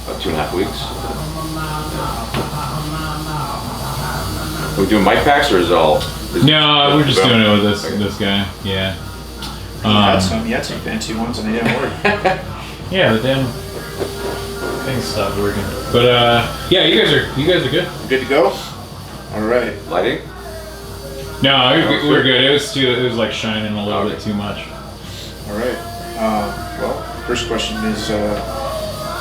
about 2.5 weeks. Are we doing mic packs or is it all? No, we're just doing it with this guy. Yeah. You had some fancy ones and they didn't work. Yeah, the damn thing stopped working. But yeah, you guys are good. Good to go. All right. Lighting? No, we're good. It was like shining a little bit too much. All right. Well, first question is,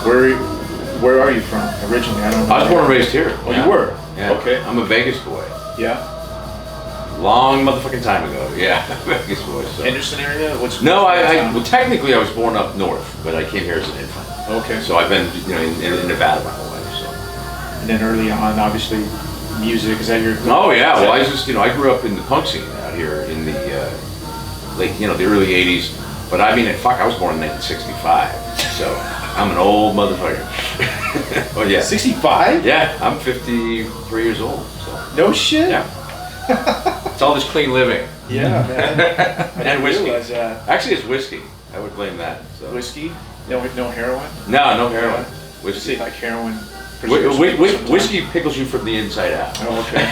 where are you from originally? I don't know. I was born and raised here. Oh, you were? Yeah. Okay. I'm a Vegas boy. Yeah. Long motherfucking time ago. Yeah, Vegas boy. So. Henderson area? No, well, technically I was born up north, but I came here as an infant. Okay. So I've been, in Nevada my whole life. So. And then early on, obviously, music. Is that your? Oh yeah. Well, I grew up in the punk scene out here in the the early '80s. But I mean, I was born in 1965, so I'm an old motherfucker. Oh yeah. 65? Yeah, I'm 53 years old. So. No shit. Yeah. It's all this clean living. Yeah, man. And whiskey. Realize that. Actually, it's whiskey. I would blame that. So. Whiskey? No heroin? No heroin. Yeah. Whiskey. Like heroin. Whiskey pickles you from the inside out. Oh, okay.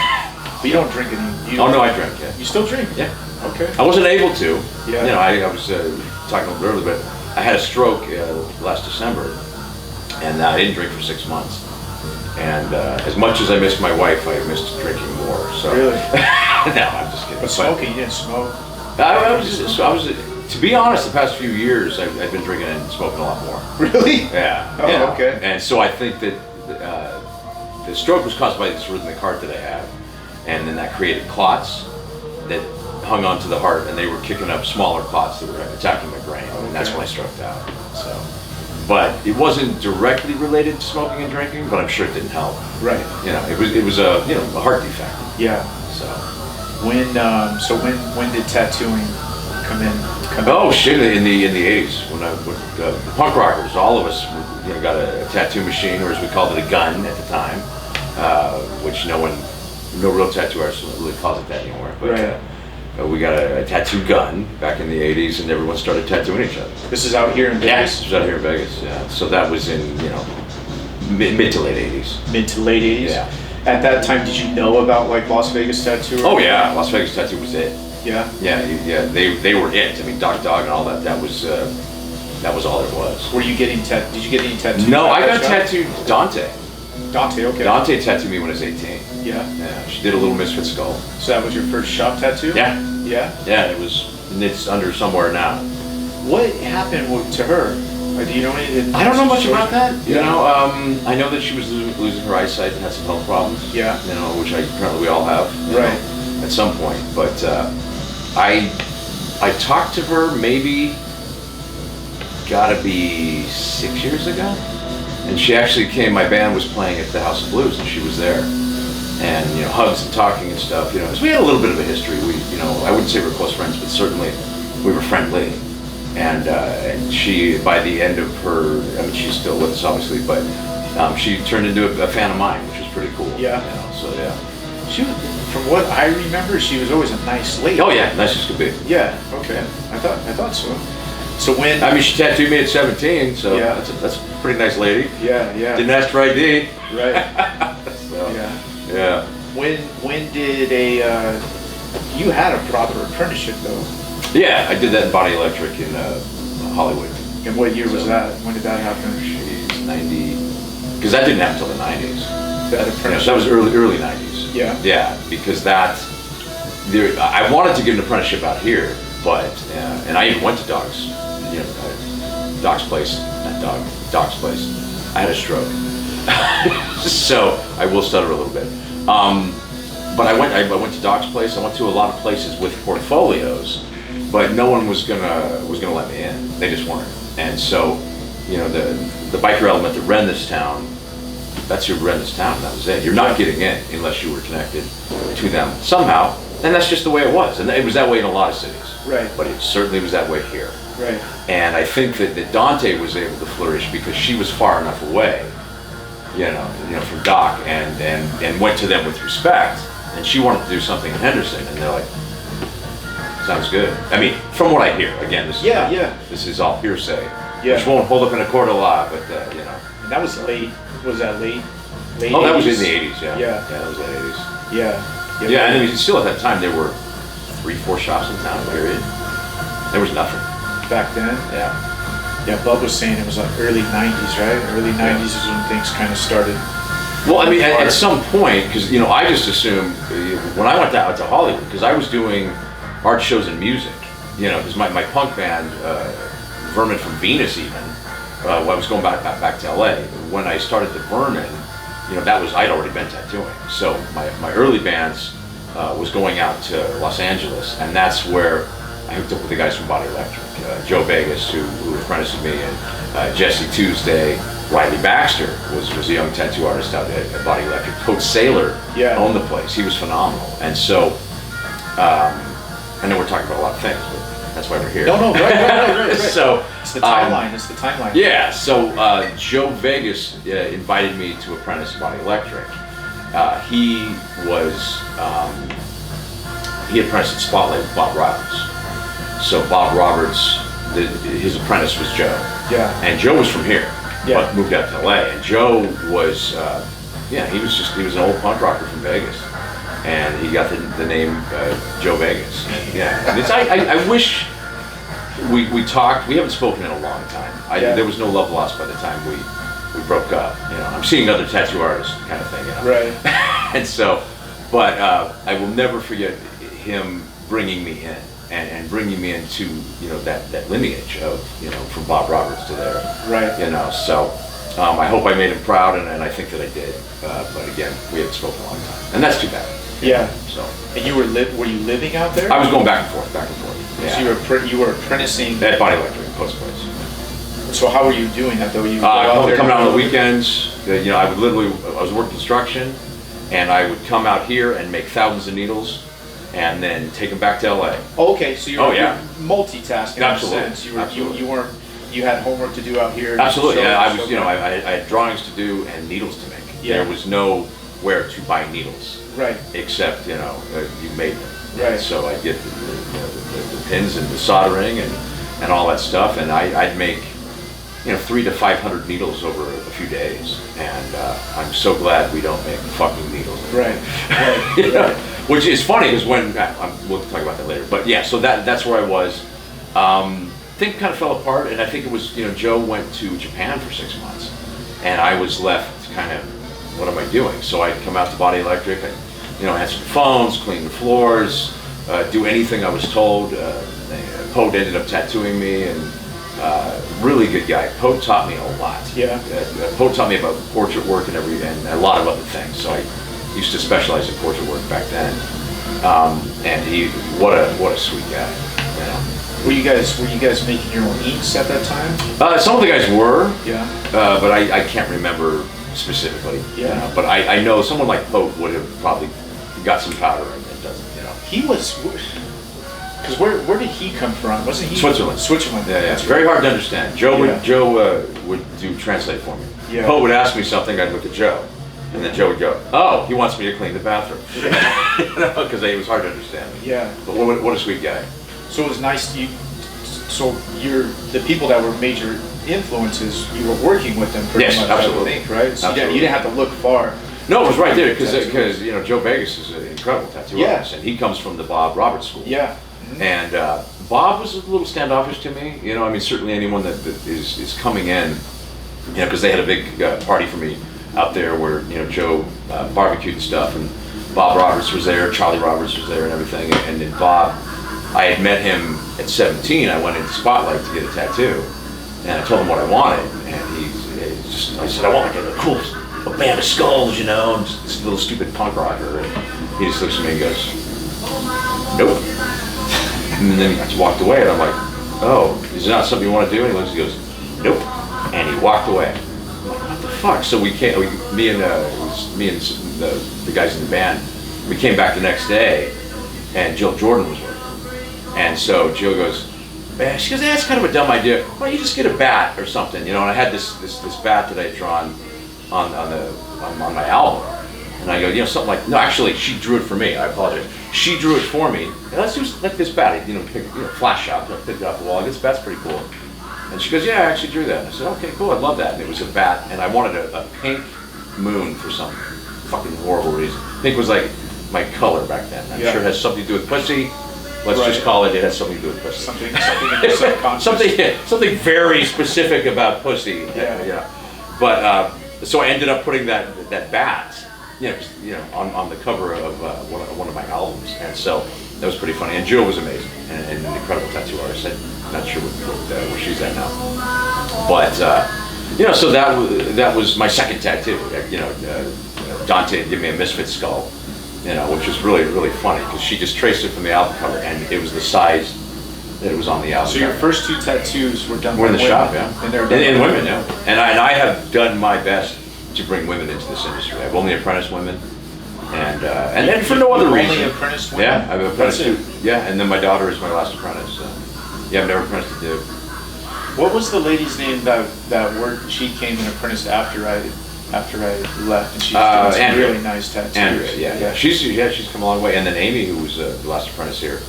But you don't drink it. Oh no, I drink. Yeah. You still drink? Yeah. Okay. I wasn't able to. Yeah. I was talking a little earlier, but I had a stroke last December, and I didn't drink for 6 months. And as much as I missed my wife, I missed drinking more. So. Really? No, I'm just kidding. But smoking, you didn't smoke. I was. To be honest, the past few years, I've been drinking and smoking a lot more. Really? Yeah. Oh, yeah. okay. And so I think that the stroke was caused by this rhythmic heart that I have, and then that created clots that hung onto the heart, and they were kicking up smaller clots that were attacking my brain, and that's when I stroked out. So, but it wasn't directly related to smoking and drinking, but I'm sure it didn't help. Right. It was a heart defect. Yeah. So. When did tattooing come in? Oh shit! In the '80s, when the punk rockers, all of us, got a tattoo machine, or as we called it, a gun at the time, which no real tattoo artist really calls it that anymore. But right. We got a tattoo gun back in the '80s, and everyone started tattooing each other. This is out here in Vegas. Yes, this was out here in Vegas. Yeah. So that was in mid to late '80s. Mid to late '80s. Yeah. At that time, did you know about like Las Vegas Tattoo? Oh yeah, Las Vegas Tattoo was it. Yeah. Yeah. They were it. I mean, Doc Dog and all that. That was all there was. Were you getting Did you get any tattoos? No, I got tattooed Dante. Dante, okay. Dante tattooed me when I was 18. Yeah. Yeah. She did a little Misfit skull. So that was your first shop tattoo? Yeah. Yeah. Yeah. It's under somewhere now. What happened to her? Do you know anything? I don't know much about that. Yeah. I know that she was losing her eyesight and had some health problems. Yeah. Which apparently we all have. Right. At some point, but I talked to her maybe gotta be 6 years ago, and she actually came. My band was playing at the House of Blues, and she was there, and hugs and talking and stuff. So we had a little bit of a history. We I wouldn't say we're close friends, but certainly we were friendly. And she, by the end of her, she's still with us obviously, but she turned into a fan of mine, which was pretty cool. Yeah. So yeah. She was, from what I remember, she was always a nice lady. Oh yeah, nice as could be. Yeah. Okay. I thought so. So when? She tattooed me at 17, so yeah. that's a pretty nice lady. Yeah. Yeah. Didn't ask for ID. Right. So, yeah. Yeah. When did you had a proper apprenticeship though? Yeah, I did that in Body Electric in Hollywood. And what year was that? When did that happen? Jeez, 90. Because that didn't happen until the 90s. That apprenticeship. So that was early 90s. Yeah. Yeah, because I wanted to get an apprenticeship out here, but and I even went to Doc's, Doc's place, not Doc's place. I had a stroke, so I will stutter a little bit. But I went to Doc's place. I went to a lot of places with portfolios, but no one was gonna let me in. They just weren't. And so, the biker element that ran this town, that's who ran this town. That was it. You're not getting in unless you were connected to them somehow. And that's just the way it was. And it was that way in a lot of cities. Right. But it certainly was that way here. Right. And I think that Dante was able to flourish because she was far enough away, from Doc, and went to them with respect. And she wanted to do something in Henderson, and they're like, sounds good. From what I hear, again, this is all hearsay, which won't hold up in a court of law, but And that was late. Was that late? Late Oh, that was 80s? in the 80s, yeah. Yeah. Yeah, that was late 80s. Yeah. Yeah, and I mean, still at that time, there were 3-4 shops in town, period. There was nothing. Back then. Yeah. Yeah, Bub was saying it was like early 90s, right? Early 90s is when things kind of started. Well, I mean, at some point, because, you know, I just assumed, when I went out to Hollywood, because I was doing art shows and music, you know, because my punk band, Vermin from Venus even, when I was going back to LA, when I started the Vermin, you know, I'd already been tattooing. So my early bands was going out to Los Angeles, and that's where I hooked up with the guys from Body Electric. Joe Vegas, who apprenticed me, and Jesse Tuesday. Riley Baxter was a young tattoo artist out at Body Electric. Coach Saylor owned the place. He was phenomenal. And so, I know we're talking about a lot of things, but that's why we're here. No, right. So it's the timeline. It's the timeline. Yeah. So Joe Vegas invited me to apprentice at Body Electric. He apprenticed at Spotlight with Bob Roberts. So Bob Roberts, his apprentice was Joe. Yeah. And Joe was from here. Yeah. But moved out to LA, and Joe was, he was an old punk rocker from Vegas, and he got the name Joe Vegas. Yeah, and I wish we talked. We haven't spoken in a long time. There was no love lost by the time we broke up. You know, I'm seeing other tattoo artists kind of thing. You know? Right. And so, but I will never forget him bringing me in. And bringing me into, you know, that lineage of, you know, from Bob Roberts to there. Right. You know, so I hope I made him proud, and I think that I did. But again, we haven't spoken a long time, and that's too bad. Yeah. So. And you were you living out there? I was going back and forth. Yeah. So you were apprenticing at Body Electric in Post Place. So how were you doing that though? You coming out on the weekends. You know, I was working construction, and I would come out here and make thousands of needles, and then take them back to LA. Oh, okay, so you were multitasking Absolutely. in a sense. You had homework to do out here. Absolutely, yeah. I had drawings to do and needles to make. Yeah. There was nowhere to buy needles. Right. Except, you know, you made them. Right. And so I'd get the pins and the soldering and all that stuff, and I'd make, you know, 300 to 500 needles over a few days, and I'm so glad we don't make fucking needles anymore. Right. You know? Which is funny, because when we'll talk about that later. But yeah, so that's where I was. Things kind of fell apart, and I think it was, you know, Joe went to Japan for 6 months, and I was left kind of, what am I doing? So I'd come out to Body Electric, I'd, you know, answer the phones, clean the floors, do anything I was told. Poe ended up tattooing me, and really good guy. Poe taught me a lot. Yeah. Poe taught me about portrait work and a lot of other things. So I used to specialize in portrait work back then. And what a sweet guy. You know. Were you guys making your own inks at that time? Some of the guys were. Yeah. But I can't remember specifically. Yeah. But I know someone like Pope would have probably got some powder and doesn't. You know. He was. Because where did he come from? Wasn't he? Switzerland. Switzerland. Yeah. It's very hard to understand. Joe would do translate for me. Yeah. Pope would ask me something. I'd look at Joe. And then Joe would go, "Oh, he wants me to clean the bathroom," you know, because it was hard to understand me. Yeah. But what a sweet guy. So it was nice. So the people that were major influences, you were working with them pretty much. Absolutely. I think, right? So absolutely. you didn't have to look far. No, it was right there because you know, Joe Vegas is an incredible tattoo artist, and he comes from the Bob Roberts school. Yeah. Mm-hmm. And Bob was a little standoffish to me. You know, I mean, certainly anyone that is coming in, you know, because they had a big party for me out there where, you know, Joe barbecued and stuff, and Bob Roberts was there, Charlie Roberts was there and everything, and then Bob, I had met him at 17. I went into Spotlight to get a tattoo, and I told him what I wanted, and I said, I want like a cool band of skulls, you know, and just this little stupid punk rocker, and he just looks at me and goes, nope. And then he just walked away, and I'm like, oh, is it not something you want to do? And he looks and goes, nope, and he walked away. Fuck. So me and the guys in the band, we came back the next day, and Jill Jordan was working. And so Jill goes, man, she goes, that's kind of a dumb idea. Why don't you just get a bat or something, you know? And I had this bat that I had drawn on my album, and I go, you know, something like, no, actually, she drew it for me. I apologize. She drew it for me. And let's do like this bat, you know, flash shot, pick it off the wall. I guess the bat's pretty cool. And she goes, yeah, I actually drew that. And I said, okay, cool, I love that. And it was a bat, and I wanted a pink moon for some fucking horrible reason. Pink was like my color back then. I'm sure it has something to do with pussy. Let's just call it has something to do with pussy. Something in your subconscious. something very specific about pussy. Yeah. But so I ended up putting that bat, on the cover of one of my albums, and so that was pretty funny. And Jill was amazing and an incredible tattoo artist. I'm not sure where she's at now, but so that was my second tattoo. Dante gave me a Misfit skull, which was really, really funny because she just traced it from the album cover, and it was the size that it was on the album. So your first two tattoos were done in the women, shop, yeah, and they're in women, yeah. And I have done my best to bring women into this industry. I've only apprenticed women, and then for no other reason. Only apprenticed women. Yeah, I've apprenticed too. Yeah, and then my daughter is my last apprentice. Yeah, I've never apprenticed a dude. What was the lady's name that worked? She came and apprenticed after I left, and she's doing some Andrea. really nice tattoos. Andrea, yeah. She's come a long way. And then Amy, who was the last apprentice here,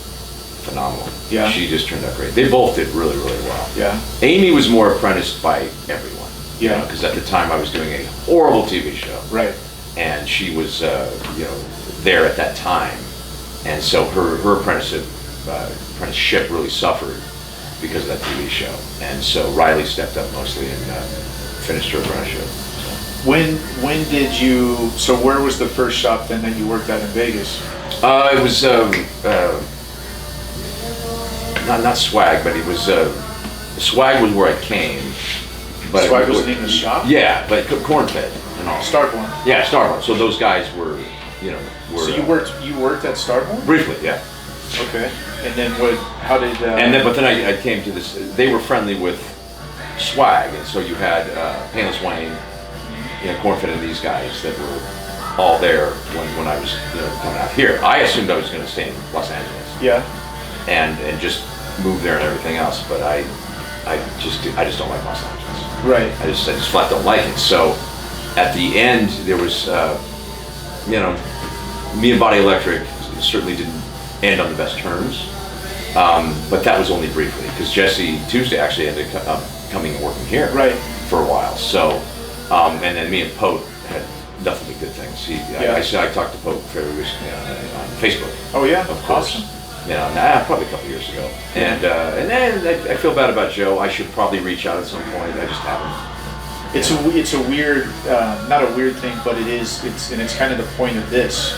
phenomenal. Yeah. She just turned out great. They both did really, really well. Yeah. Amy was more apprenticed by everyone. Yeah. Because at the time I was doing a horrible TV show. Right. And she was, there at that time. And so her apprenticeship really suffered because of that TV show. And so Riley stepped up mostly and finished her apprenticeship. When did you? So where was the first shop then that you worked at in Vegas? It was not Swag, but it was Swag was where I came. But Swag was the name of the shop? Yeah, but Cornfed and all. Starborn. Yeah, Starborn. So those guys were. So you worked at Starborn? Briefly, yeah. Okay. And then what? How did? But then I came to this. They were friendly with Swag, and so you had Painless Wayne, Cornfed, and these guys that were all there when I was coming out here. I assumed I was going to stay in Los Angeles. Yeah. And just move there and everything else, but I just don't like Los Angeles. Right. I just flat don't like it. So at the end there was me and Body Electric certainly didn't end on the best terms, but that was only briefly because Jesse Tuesday actually ended up coming and working here for a while. So and then me and Pote had nothing but good things. I talked to Pote fairly recently on Facebook. Oh yeah, of course. Awesome. Probably a couple years ago. And then I feel bad about Joe. I should probably reach out at some point. I just haven't. It's a weird, not a weird thing, but it's kind of the point of this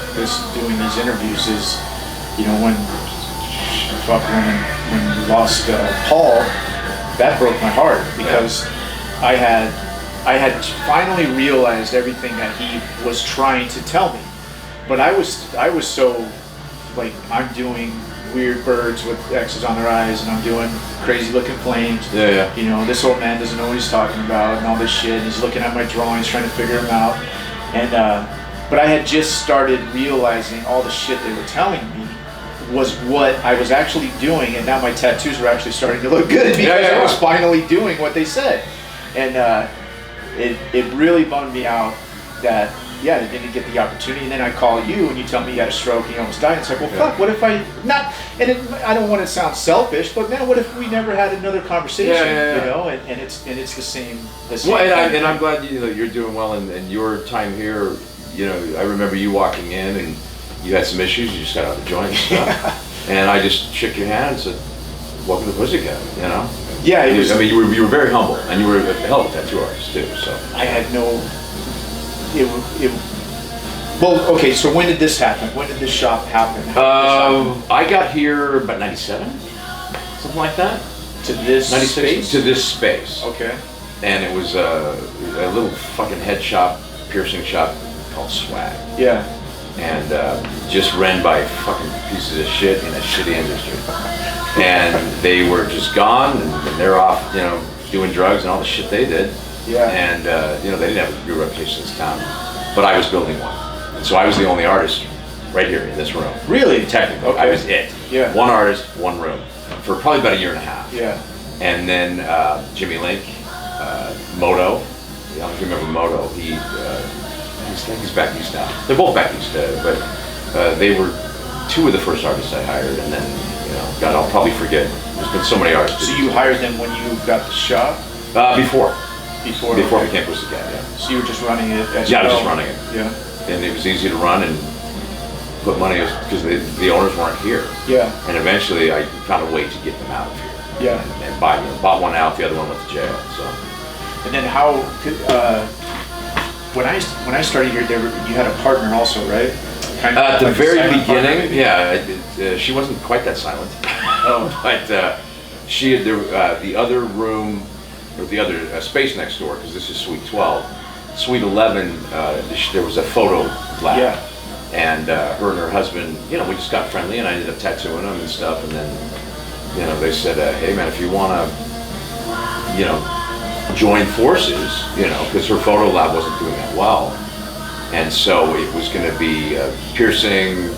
doing these interviews is, when you lost Paul, that broke my heart because I had finally realized everything that he was trying to tell me, but I was so like I'm doing weird birds with X's on their eyes, and I'm doing crazy looking flames. Yeah. This old man doesn't know what he's talking about, and all this shit. And he's looking at my drawings, trying to figure them out. And but I had just started realizing all the shit they were telling me was what I was actually doing, and now my tattoos were actually starting to look good because I was finally doing what they said. And it really bummed me out that. Yeah, they didn't get the opportunity, and then I call you, and you tell me you had a stroke, and you almost died. It's like, well, fuck. What if I not? And I don't want to sound selfish, but man, what if we never had another conversation? And it's the same. Well, and I'm glad you're doing well, and your time here. I remember you walking in, and you had some issues. You just got out of the joint and stuff, and I just shook your hand and said, "Welcome to Pussycat." Yeah, it was. I mean, you were very humble, and you were a hell of a tattoo artist too. So I had no. Well, okay, so when did this happen? When did this shop happen? I got here about 97, something like that. To this 96, space? To this space. Okay. And it was a little fucking head shop, piercing shop called Swag. Yeah. And just ran by fucking pieces of shit in a shitty industry. And they were just gone, and they're off, doing drugs and all the shit they did. Yeah. And they didn't have a good reputation in this town, but I was building one, and so I was the only artist right here in this room. Really? Technically, Okay. I was it. Yeah. One artist, one room, for probably about a year and a half. Yeah. And then Jimmy Link, Moto. I don't know if you remember Moto. He's back east now. They're both back east, but they were two of the first artists I hired, and then God, I'll probably forget. There's been so many artists. So you hired them when you got the shop? Before Before I okay. became Pussycat, yeah. So you were just running it as Yeah, I was well? just running it. Yeah. And it was easy to run and put money, because the owners weren't here. Yeah. And eventually I found a way to get them out of here. Yeah. And bought one out, the other one went to jail, so. And then how could, when I started here, you had a partner also, right? Kind of At the like a very silent partner, beginning, maybe? yeah, she wasn't quite that silent. Oh. But she had the other room, or the other space next door, because this is Suite 12. Suite 11, there was a photo lab. Yeah. And her and her husband, we just got friendly, and I ended up tattooing them and stuff. And then, they said, hey man, if you want to, join forces, because her photo lab wasn't doing that well. And so it was going to be piercing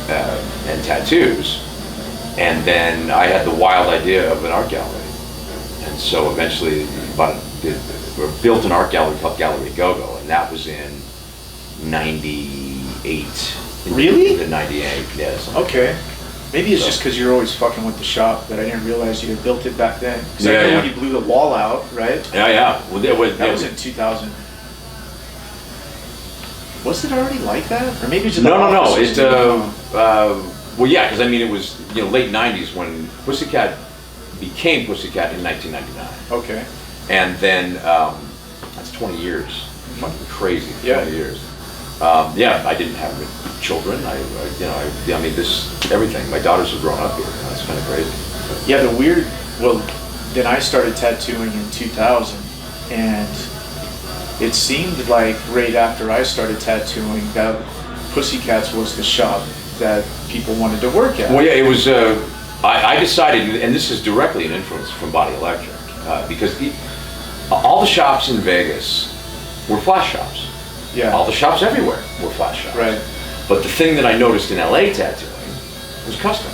and tattoos. And then I had the wild idea of an art gallery. And so eventually built an art gallery called Gallery Go-Go, and that was in 98. Really? In 98, yes. Okay. Maybe it's So. just because you're always fucking with the shop that I didn't realize you had built it back then. Because I Yeah, know yeah. when you blew the wall out, right? Yeah. Well, That was in 2000. Was it already like that? Or maybe it's just No. offices It, didn't well, yeah, because it was late 90s when Pussycat became Pussycat in 1999. Okay. And then that's 20 years. Fucking crazy. 20 Yeah. years. I didn't have children. I mean, everything. My daughters have grown up here. It's kind of crazy. Yeah, then I started tattooing in 2000, and it seemed like right after I started tattooing that Pussycats was the shop that people wanted to work at. Well, yeah, it was. I decided, and this is directly an influence from Body Electric, because all the shops in Vegas were flash shops. Yeah. All the shops everywhere were flash shops. Right. But the thing that I noticed in LA tattooing was custom.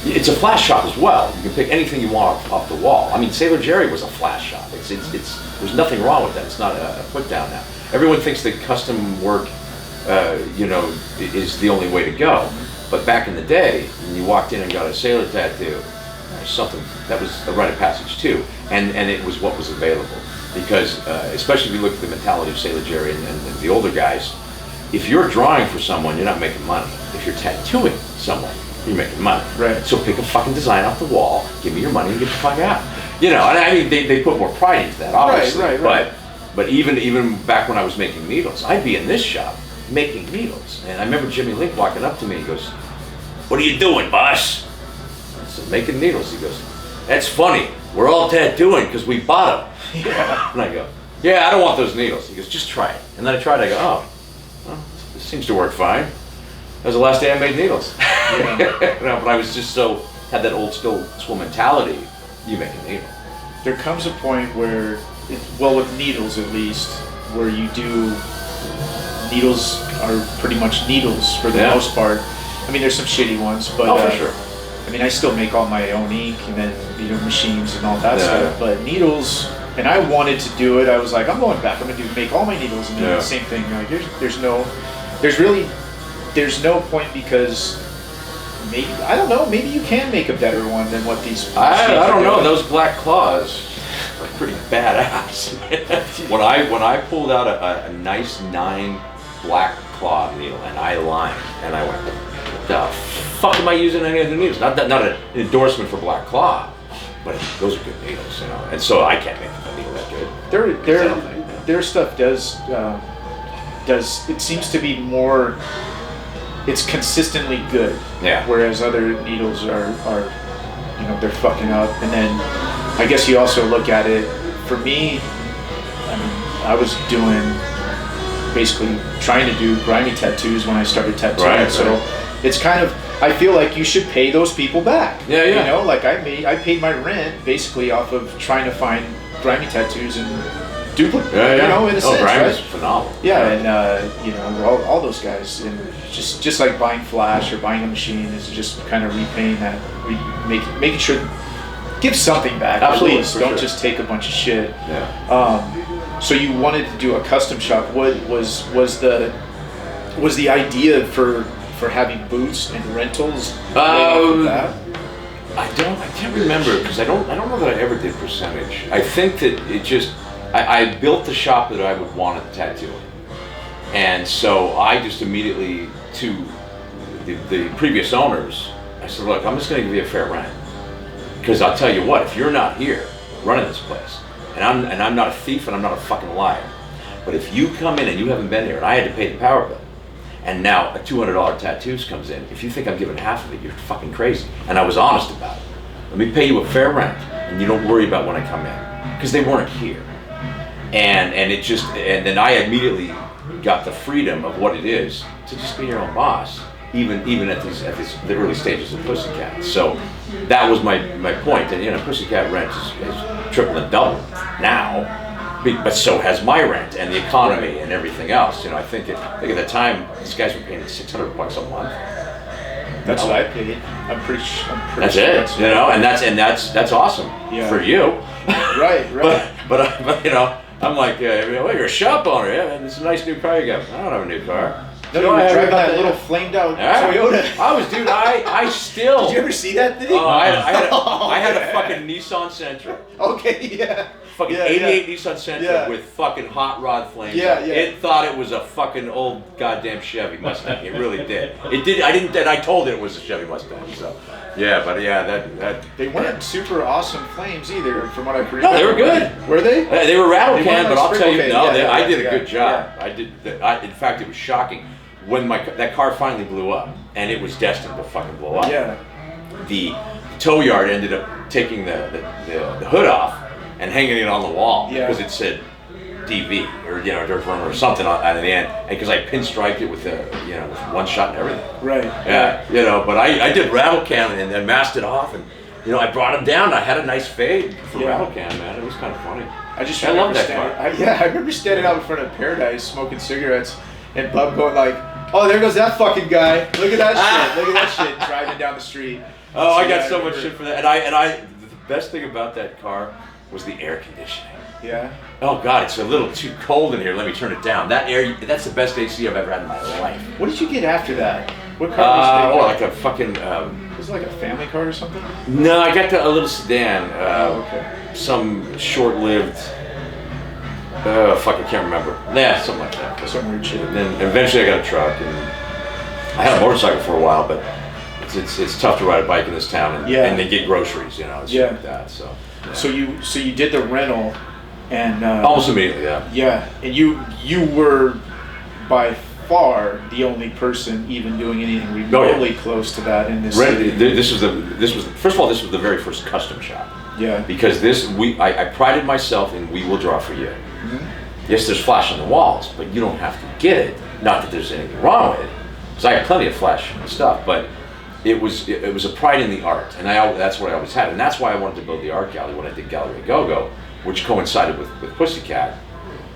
It's a flash shop as well. You can pick anything you want off the wall. I mean, Sailor Jerry was a flash shop. There's nothing wrong with that. It's not a put down now. Everyone thinks that custom work, is the only way to go. But back in the day, when you walked in and got a sailor tattoo, something that was a rite of passage too, and it was what was available. Because especially if you look at the mentality of Sailor Jerry and the older guys, if you're drawing for someone, you're not making money. If you're tattooing someone, you're making money. Right. So pick a fucking design off the wall, give me your money, and get the fuck out. And I mean, they put more pride into that, obviously. Right. But even back when I was making needles, I'd be in this shop making needles, and I remember Jimmy Link walking up to me. He goes, "What are you doing, boss?" I said, "Making needles." He goes, "That's funny. We're all tattooing because we bought them." Yeah. And I go, "Yeah, I don't want those needles." He goes, "Just try it." And then I tried. I go, "Oh, well, this seems to work fine." That was the last day I made needles. Yeah. But I was just had that old school mentality. You make a needle. There comes a point where, with needles at least, where you do, needles are pretty much needles for the Yeah. most part. I mean, there's some shitty ones, but Oh, for sure. I mean, I still make all my own ink and then machines and all that Yeah. stuff. But needles, and I wanted to do it. I was like, I'm going back. I'm gonna make all my needles and do Yeah. the same thing. Like, there's no point because maybe I don't know. Maybe you can make a better one than what these. I machines are don't know. doing. Those black claws are pretty badass. when I pulled out a nice 9 black claw needle and I lined and I went, the fuck am I using any other needles? Not an endorsement for black claw, but those are good needles, And so I can't make a needle that good. Their stuff does it seems to be more. It's consistently good. Yeah. Whereas other needles are they're fucking up. And then I guess you also look at it. For me, I mean, I was basically trying to do grimy tattoos when I started tattooing. Right, so it's kind of, I feel like you should pay those people back. Yeah. Like I paid my rent basically off of trying to find grimy tattoos and duplicate. Yeah. In a sense, grime right? is phenomenal. Yeah, and all those guys, and just like buying flash or buying a machine is just kind of repaying that, making sure, give something back. Absolutely, at least. for Don't sure. just take a bunch of shit. Yeah. So you wanted to do a custom shop. What was the idea for having booths and rentals? Right off the bat? I can't remember because I don't know that I ever did percentage. I think that it just, I built the shop that I would want to tattoo. And so I just immediately, to the previous owners, I said, look, I'm just going to give you a fair rent. Because I'll tell you what, if you're not here running this place, and I'm not a thief and I'm not a fucking liar, but if you come in and you haven't been here and I had to pay the power bill, and now a $200 tattoos comes in, if you think I'm giving half of it, you're fucking crazy. And I was honest about it. Let me pay you a fair rent, and you don't worry about when I come in. Because they weren't here. And it just, and then I immediately got the freedom of what it is to just be your own boss, even at the early stages of Pussycat. So that was my point. And Pussycat rent is triple and double now. But so has my rent and the economy and everything else. I think at the time these guys were paying $600 a month. That's what I paid. I'm pretty sure. That's it. And that's awesome for you. Right. but I'm like, well, you're a shop owner. Yeah, man, this is a nice new car you got. I don't have a new car. No, you were driving that little flamed out Toyota. I still. Did you ever see that thing? Oh, I had a fucking Nissan Sentra. Okay, yeah. Fucking 88 Nissan Sentra with fucking hot rod flames. Yeah. It thought it was a fucking old goddamn Chevy Mustang. It really did. It did. I told it was a Chevy Mustang. So, that. They weren't super awesome flames either, from what I can remember. No, they were good. Were they? They were rattle can, but I'll tell you, I did a good job. Yeah. In fact, it was shocking when that car finally blew up, and it was destined to fucking blow up. Yeah. The tow yard ended up taking the hood off and hanging it on the wall because it said DV or Dirk or something on the end, and because I pinstriped it with with one shot and everything. Right. Yeah. But I did rattle can and then masked it off, and I brought him down. I had a nice fade for rattle can, man. It was kind of funny. I love that car. I remember standing out in front of Paradise smoking cigarettes, and Bub going like, "Oh, there goes that fucking guy! Look at that shit! Look at that shit!" Driving down the street. Oh, I got so much shit for that. And I the best thing about that car was the air conditioning. Yeah. Oh God, it's a little too cold in here. Let me turn it down. That's the best AC I've ever had in my life. What did you get after that? What car was it? Like a fucking. Was it like a family car or something? No, I got a little sedan. Okay. Some short-lived. I can't remember. Yeah, something like that. Some weird shit. And then eventually I got a truck, and I had a motorcycle for a while, but it's tough to ride a bike in this town and then get groceries, and shit like that. So. Yeah. So you did the rental, and almost immediately, yeah. Yeah, and you were by far the only person even doing anything remotely close to that in this city. This was first of all, this was the very first custom shop. Yeah. Because I prided myself in we will draw for you. Mm-hmm. Yes, there's flash on the walls, but you don't have to get it. Not that there's anything wrong with it, because I had plenty of flash and stuff, but. It was a pride in the art, and that's what I always had, and that's why I wanted to build the art gallery when I did Gallery Go-Go, which coincided with Pussycat,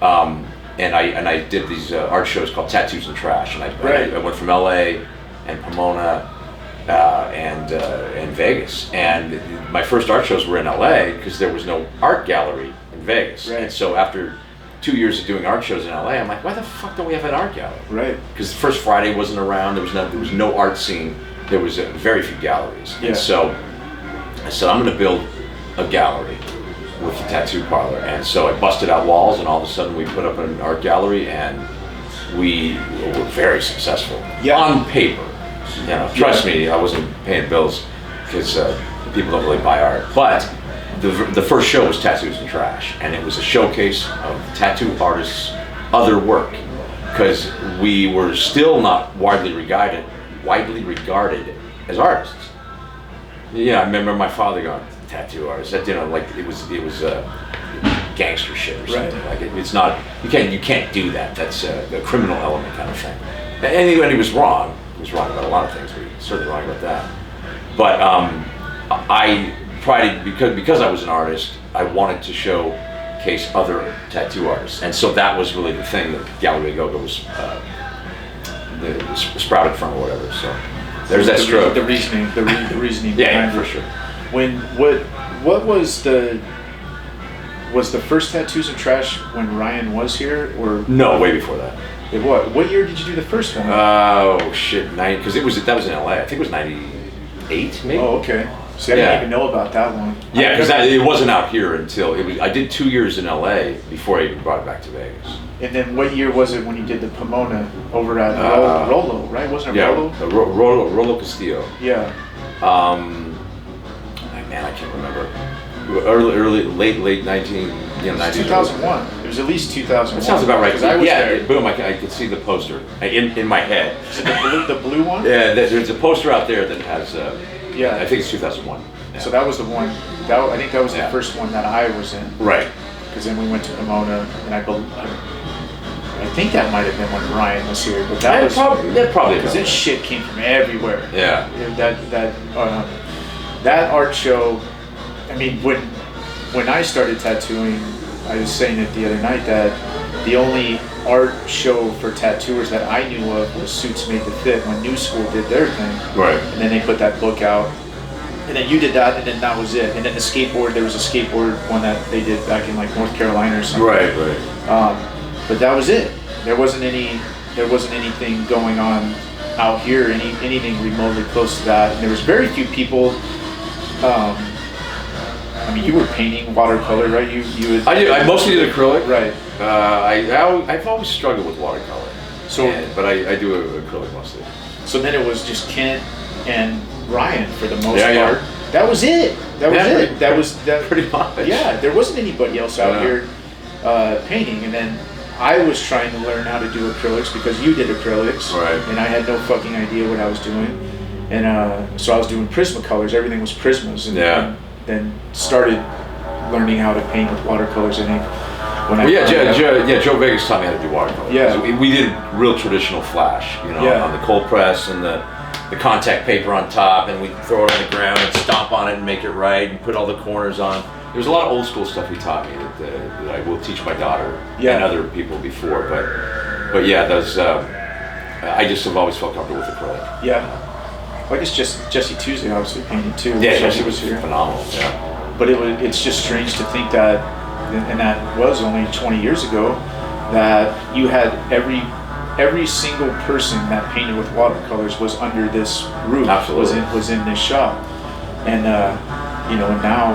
and I did these art shows called Tattoos and Trash, and I went from LA and Pomona and Vegas, and my first art shows were in LA because there was no art gallery in Vegas, and so after 2 years of doing art shows in LA, I'm like, why the fuck don't we have an art gallery? Right. Because the first Friday wasn't around. There was no art scene. There was very few galleries, and so I said I'm going to build a gallery with a tattoo parlor, and so I busted out walls, and all of a sudden we put up an art gallery, and we were very successful on paper. Trust me, I wasn't paying bills because people don't really buy art, but the first show was Tattoos and Trash, and it was a showcase of tattoo artists' other work because we were still not widely regarded as artists. I remember my father going, tattoo artist. That it was gangster shit or something. Like it's not. You can't do that. That's a criminal element kind of thing. And he was wrong. He was wrong about a lot of things. But he was certainly wrong about that. But I prided because I was an artist. I wanted to showcase other tattoo artists, and so that was really the thing that Gallery Go-Go was. Sprouted from or whatever. So there's that stroke. The reasoning yeah, for sure. What was the first Tattoos and Trash when Ryan was here, or no, way before that? What year did you do the first one? Oh shit, because that was in LA. I think it was '98 maybe. Oh, okay. See, I didn't even know about that one. Yeah, because it wasn't out here until I did 2 years in LA before I even brought it back to Vegas. And then what year was it when you did the Pomona over at Rolo, right? Wasn't it Rolo? Rolo Castillo. Yeah. Man, I can't remember. Late 19, 2001. It was at least 2001. That sounds about right. Because I was there. Boom! I could see the poster in my head. Is it the blue one? Yeah, there's a poster out there that has. Yeah. I think it's 2001. Yeah. So that was the one. I think that was the first one that I was in. Right. Because then we went to Pomona, and I think that might have been when Ryan was here, but that was probably because this shit came from everywhere. Yeah. That art show. I mean, when I started tattooing, I was saying it the other night that the only art show for tattooers that I knew of was Suits Made to Fit when New School did their thing. Right. And then they put that book out. And then you did that, and then that was it. And then the skateboard, there was a skateboard one that they did back in like North Carolina or something. Right. But that was it. There wasn't anything going on out here, anything remotely close to that. And there was very few people. I mean, you were painting watercolor, right? I mostly did acrylic. Right. I've always struggled with watercolor. So, but I do acrylic mostly. So then it was just Kent and Ryan for the most part. Yeah. That was it. That was it. Pretty much. Yeah, there wasn't anybody else out here painting. And then I was trying to learn how to do acrylics because you did acrylics. Right. And I had no fucking idea what I was doing. And so I was doing Prismacolors. Everything was Prismas. And then started learning how to paint with watercolors. I think. Joe Vegas taught me how to do watercolors. Yeah. We did real traditional flash, on the cold press and the contact paper on top, and we'd throw it on the ground and stomp on it and make it right and put all the corners on. There was a lot of old school stuff he taught me that I will teach my daughter and other people before. But yeah, those I just have always felt comfortable with acrylic. Yeah. Well, I guess Jesse Tuesday obviously painted too. Yeah, Jesse was here. Phenomenal. Yeah. But it's just strange to think that, and that was only 20 years ago, that you had every single person that painted with watercolors was under this roof. Absolutely. Was in this shop, and and now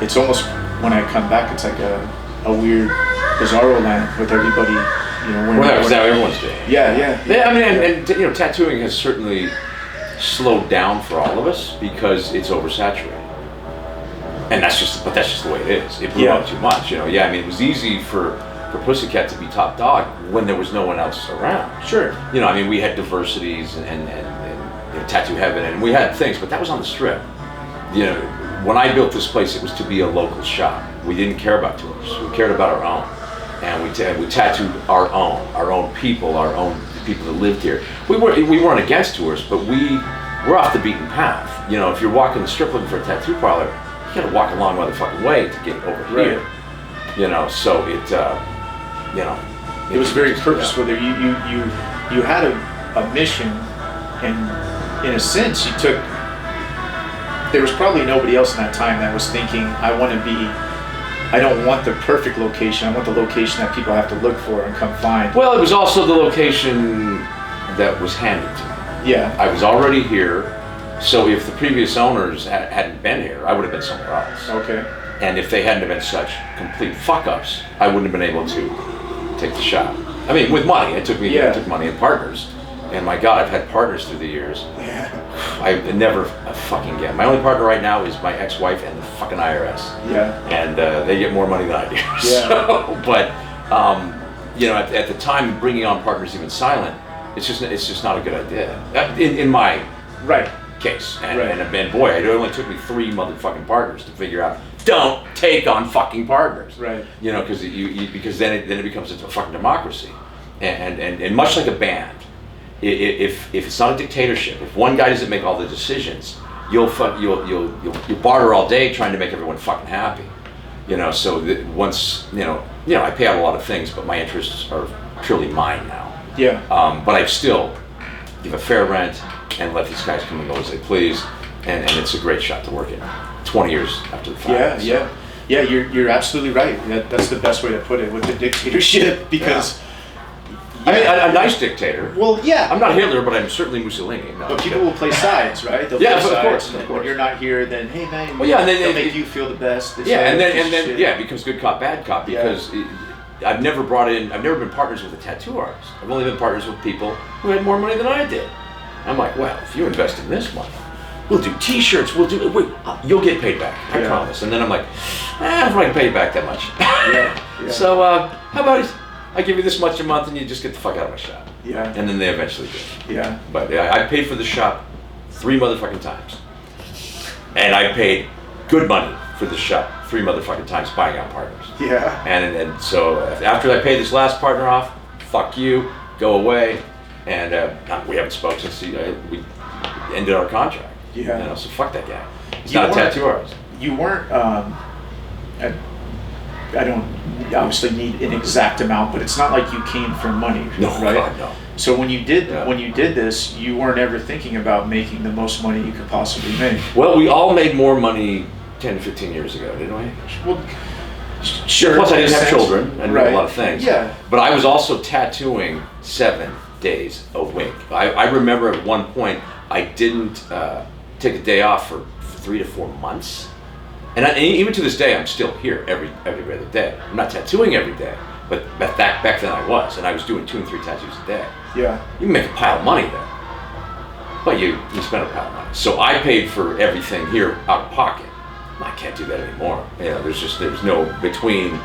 it's almost, when I come back, it's like a weird bizarro land with everybody, wearing. Well, that's how everyone's doing. Yeah. I mean, and tattooing has certainly slowed down for all of us because it's oversaturated. And that's just the way it is. It blew up too much, I mean, it was easy for Pussycat to be top dog when there was no one else around. Sure. I mean, we had diversities and Tattoo Heaven, and we had things, but that was on the strip. When I built this place, it was to be a local shop. We didn't care about tourists. We cared about our own. And we tattooed our own people that lived here. We weren't against tourists, but we're off the beaten path. If you're walking the strip looking for a tattoo parlor, you gotta walk a long motherfucking way to get over here. So it was very purposeful there. You had a mission, and in a sense, there was probably nobody else in that time that was thinking, I don't want the perfect location, I want the location that people have to look for and come find. Well, it was also the location that was handed to me. Yeah. I was already here, so if the previous owners hadn't been here, I would have been somewhere else. Okay. And if they hadn't been such complete fuck-ups, I wouldn't have been able to take the shot. I mean, with money, it took money and partners. And my God, I've had partners through the years. Yeah. I never fucking get. My only partner right now is my ex-wife and the fucking IRS. Yeah. And they get more money than I do. Yeah. So, but at the time, bringing on partners even silent, it's just not a good idea. In my case. And boy, it only took me 3 motherfucking partners to figure out, don't take on fucking partners. Right. Because then it becomes a fucking democracy. And much like a band, if it's not a dictatorship, if one guy doesn't make all the decisions, you'll barter all day trying to make everyone fucking happy. So that once I pay out a lot of things, but my interests are purely mine now. Yeah. But I still give a fair rent and let these guys come and go as they please, and it's a great shop to work in. 20 years after the fact. Yeah. You're absolutely right. That's the best way to put it, with the dictatorship, because Yeah. I mean, a nice dictator. Well, yeah. I'm not Hitler, but I'm certainly Mussolini. No, But people will play sides, right? They'll Yeah, play of course, sides. of And course. when you're not here, then hey man, Well, yeah, and then they'll it- make you feel the best. This Yeah, other and then piece of shit. it becomes good cop, bad cop because I've never been partners with a tattoo artist. I've only been partners with people who had more money than I did. I'm like, well, if you invest in this money, we'll do T-shirts. You'll get paid back. I Yeah. promise. And then I'm like, I'm not gonna pay you back that much. Yeah. So how about I give you this much a month and you just get the fuck out of my shop? Yeah. And then they eventually did. Yeah. But I paid for the shop 3 motherfucking times. And I paid good money for the shop 3 motherfucking times buying out partners. Yeah. And so after I paid this last partner off, fuck you, go away. And we haven't spoken since we ended our contract. Yeah. You know, so fuck that guy. He's You not a weren't- tattoo artist. You weren't. I don't obviously need an exact amount, but it's not like you came from money, No, right? God, no. So when you did Yeah. this, you weren't ever thinking about making the most money you could possibly make. Well, we all made more money 10 to 15 years ago, didn't we? Well, sure. Plus, I in a didn't have sense. children and Right. a lot of things. Yeah. But I was also tattooing 7 days a week. I remember at one point I didn't take a day off for 3 to 4 months. And even to this day, I'm still here every other day. I'm not tattooing every day, but back then I was, and I was doing 2 and 3 tattoos a day. Yeah. You can make a pile of money there, but you spend a pile of money. So I paid for everything here out of pocket. I can't do that anymore. You know, there's no between,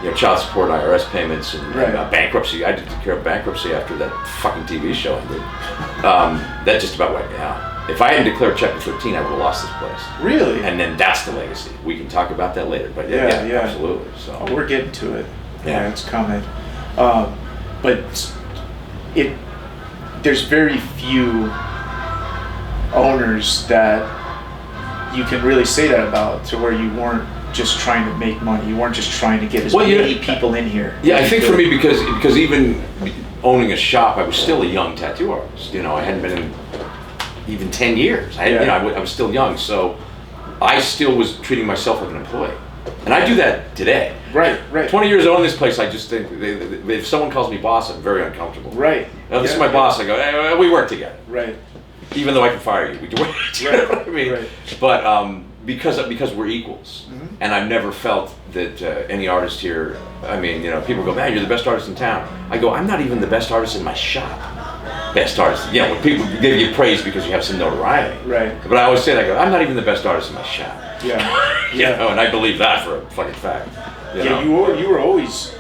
you know, child support, IRS payments, and Right. bankruptcy. I did take care of bankruptcy after that fucking TV show ended. That just about wiped me out. If I hadn't declared Chapter 13, I would have lost this place. Really? And then that's the legacy. We can talk about that later. But Yeah, yeah. absolutely. So Oh, we're getting to it. Yeah. Yeah, it's coming. But there's very few owners that you can really say that about, to where you weren't just trying to make money. You weren't just trying to get as Well, many people in here. yeah, as I you think could. for me because even owning a shop, I was still a young tattoo artist. You know, I hadn't been in even 10 years. Yeah. You know, I was still young, so I still was treating myself like an employee, and I do that today. Right, right. 20 years owning this place, I just think if someone calls me boss, I'm very uncomfortable. Right. Now, this is Yeah. my boss. I go, hey, we work together. Right. Even though I can fire you, we do it. You know what I mean? Right. But because we're equals, Mhm. and I've never felt that any artist here. I mean, you know, people go, man, you're the best artist in town. I go, I'm not even the best artist in my shop. Best artist, you know, when people give you praise because you have some notoriety. Right. But I always say that, I go, I'm not even the best artist in my shop. Yeah. You know, and I believe that for a fucking fact. You know? You always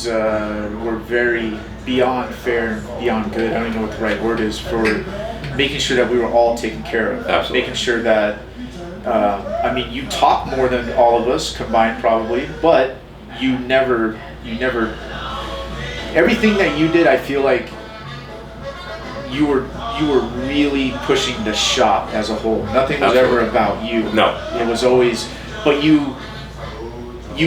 were very beyond fair and beyond good. I don't even know what the right word is for making sure that we were all taken care of. Absolutely. Making sure that, I mean, you talk more than all of us combined probably, but you never, everything that you did, I feel like you were really pushing the shop as a whole. Nothing was Absolutely. ever about you. No. It was always, but you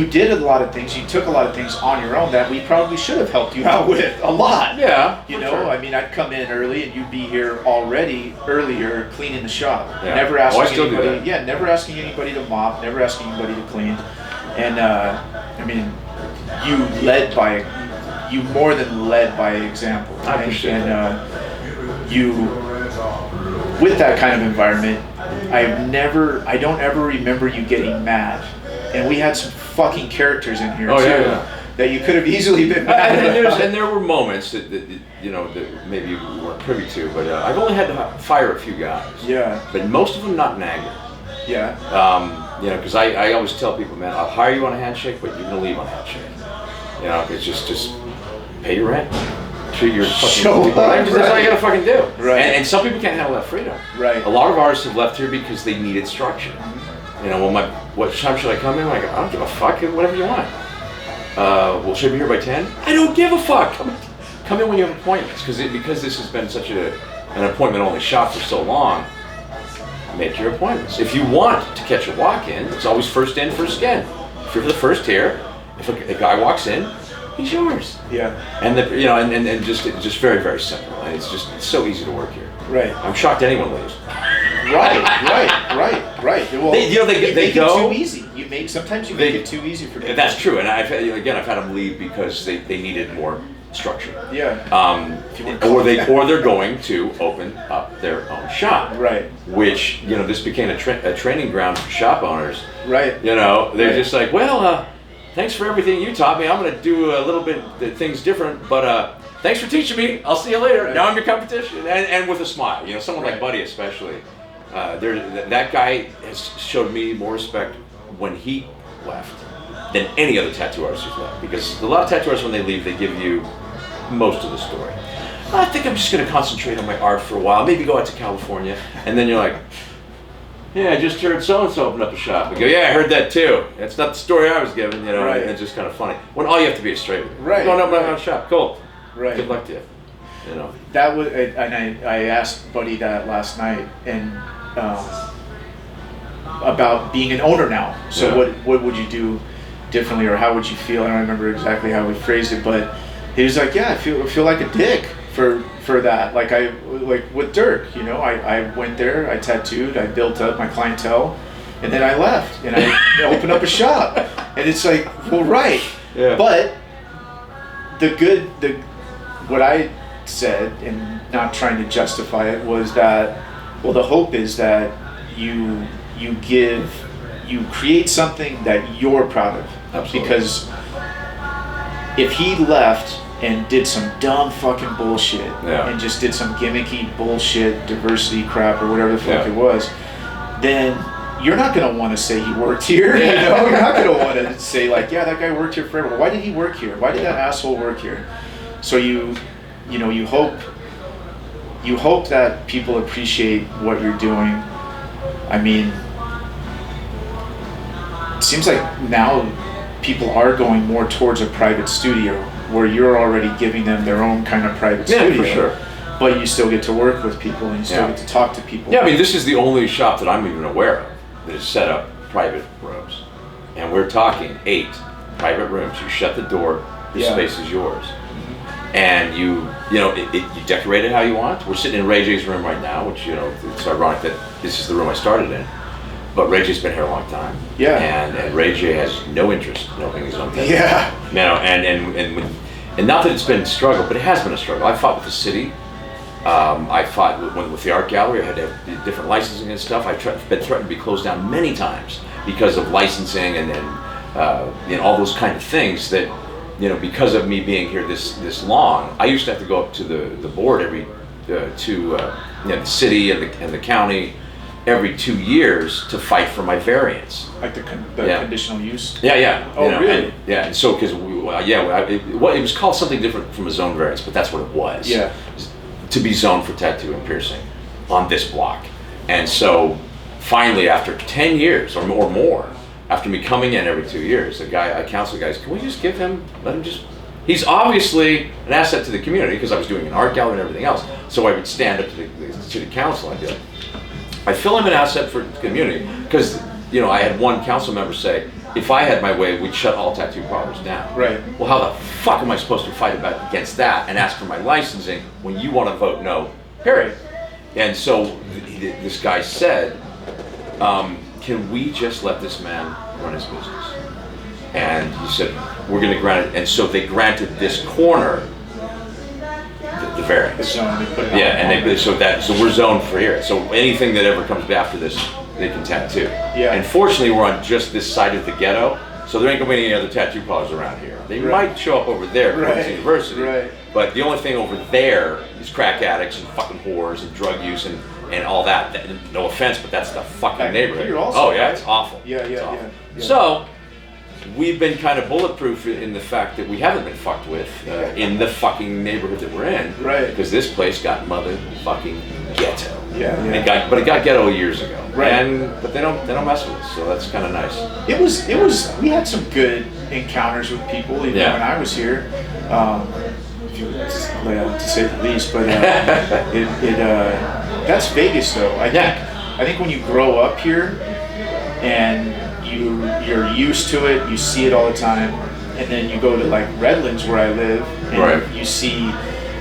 did a lot of things. You took a lot of things on your own that we probably should have helped you out with a lot. Yeah. You for know, sure. I mean, I'd come in early and you'd be here already earlier cleaning the shop. Yeah. Never Oh, I asking still do anybody. that. Yeah, never asking anybody to mop. Never asking anybody to clean. And I mean, you more than led by example. I appreciate and you, with that kind of environment, I don't ever remember you getting mad. And we had some fucking characters in here Oh, too, yeah. that you could have easily been mad And about. there were moments that you know that maybe you weren't privy to, but I've only had to fire a few guys. Yeah, But most of them not in anger. yeah, You know, because I always tell people, man, I'll hire you on a handshake, but you're gonna leave on a handshake. You know, it's just pay your rent, treat your fucking Show people. up, That's all you gotta fucking do. Right. And some people can't handle that freedom. right. A lot of artists have left here because they needed structure. You know, well, what time should I come in? I go, I don't give a fuck, whatever you want. Well, should I be here by 10? I don't give a fuck. Come in when you have appointments, because this has been such an appointment-only shop for so long. Make your appointments. If you want to catch a walk-in, it's always first in, first skin. If you're the first here, if a guy walks in, he's yours. Yeah, And you know, and just very, very simple. And it's so easy to work here. right. I'm shocked anyone leaves. Right. Well, They make go. it too easy. Sometimes you make it too easy for people. That's true, and I've had them leave because they needed more structure. Yeah. Or they're going to open up their own shop. Right. Which this became a training ground for shop owners. Right. They're just like, well, thanks for everything you taught me. I'm going to do a little bit things different, but thanks for teaching me. I'll see you later. Right. Now I'm your competition, and with a smile. Someone like Buddy especially. That guy has showed me more respect when he left than any other tattoo artist who's left, because a lot of tattoo artists, when they leave, they give you most of the story. I think I'm just going to concentrate on my art for a while, maybe go out to California, and then you're like, yeah, I just heard so-and-so open up a shop. I go, yeah, I heard that too. That's not the story I was given, Right. And it's just kind of funny. When all you have to be is straight with it. Right. Going up my own shop, cool. Right. Good luck to you. That was, and I asked Buddy that last night, and about being an owner now. So what would you do differently, or how would you feel? I don't remember exactly how we phrased it, but he was like, yeah, I feel like a dick for that. Like with Dirk, I went there, I tattooed, I built up my clientele, and then I left and I opened up a shop. And it's like, well, right. Yeah. But what I said, and not trying to justify it, was that, well, the hope is that you create something that you're proud of. Absolutely. Because if he left and did some dumb fucking bullshit and just did some gimmicky bullshit diversity crap or whatever the fuck it was, then you're not going to want to say he worked here. You're not going to want to say like, yeah, that guy worked here forever. Why did he work here? Why did that asshole work here? So you hope that people appreciate what you're doing. I mean, it seems like now people are going more towards a private studio where you're already giving them their own kind of private studio. For sure. But you still get to work with people and you still get to talk to people. Yeah, I mean, this is the only shop that I'm even aware of that has set up private rooms. And we're talking 8 private rooms. You shut the door, the space is yours. And you decorate it how you want. We're sitting in Ray J's room right now, which, it's ironic that this is the room I started in. But Ray J's been here a long time. Yeah. And Ray J has no interest in opening his own tattoo. Yeah. And not that it's been a struggle, but it has been a struggle. I fought with the city. I fought with the art gallery. I had to have different licensing and stuff. I've been threatened to be closed down many times because of licensing and all those kind of things that, because of me being here this long, I used to have to go up to the board the city and the county every 2 years to fight for my variance. Like the conditional use? Yeah. Oh, really? And so, because it was called something different from a zone variance, but that's what it was. Yeah. To be zoned for tattoo and piercing on this block. And so, finally, after 10 years or more, after me coming in every 2 years, I counseled the guys, can we just let him just, he's obviously an asset to the community, because I was doing an art gallery and everything else. So I would stand up to the city council and I'd be like, I feel I'm an asset for the community, because I had one council member say, if I had my way, we'd shut all tattoo parlors down. Right. Well, how the fuck am I supposed to fight against that and ask for my licensing when you want to vote no, period? And so this guy said, can we just let this man run his business? And he said, we're going to grant it. And so they granted this corner the variance. The zone, they put it so we're zoned for here. So anything that ever comes after this, they can tattoo. Yeah. And fortunately, we're on just this side of the ghetto, so there ain't gonna be any other tattoo parlors around here. They might show up over there towards the university, but the only thing over there is crack addicts and fucking whores and drug use and all that. No offense, but that's the fucking neighborhood. Also, it's awful. Yeah. So we've been kind of bulletproof in the fact that we haven't been fucked with in the fucking neighborhood that we're in. Right. Because this place got motherfucking ghetto. Yeah. But it got ghetto years ago. Right. But they don't mess with us, so that's kind of nice. It was. We had some good encounters with people even when I was here. To say the least, but that's Vegas though. I think when you grow up here and you're used to it, you see it all the time, and then you go to like Redlands where I live, and you see,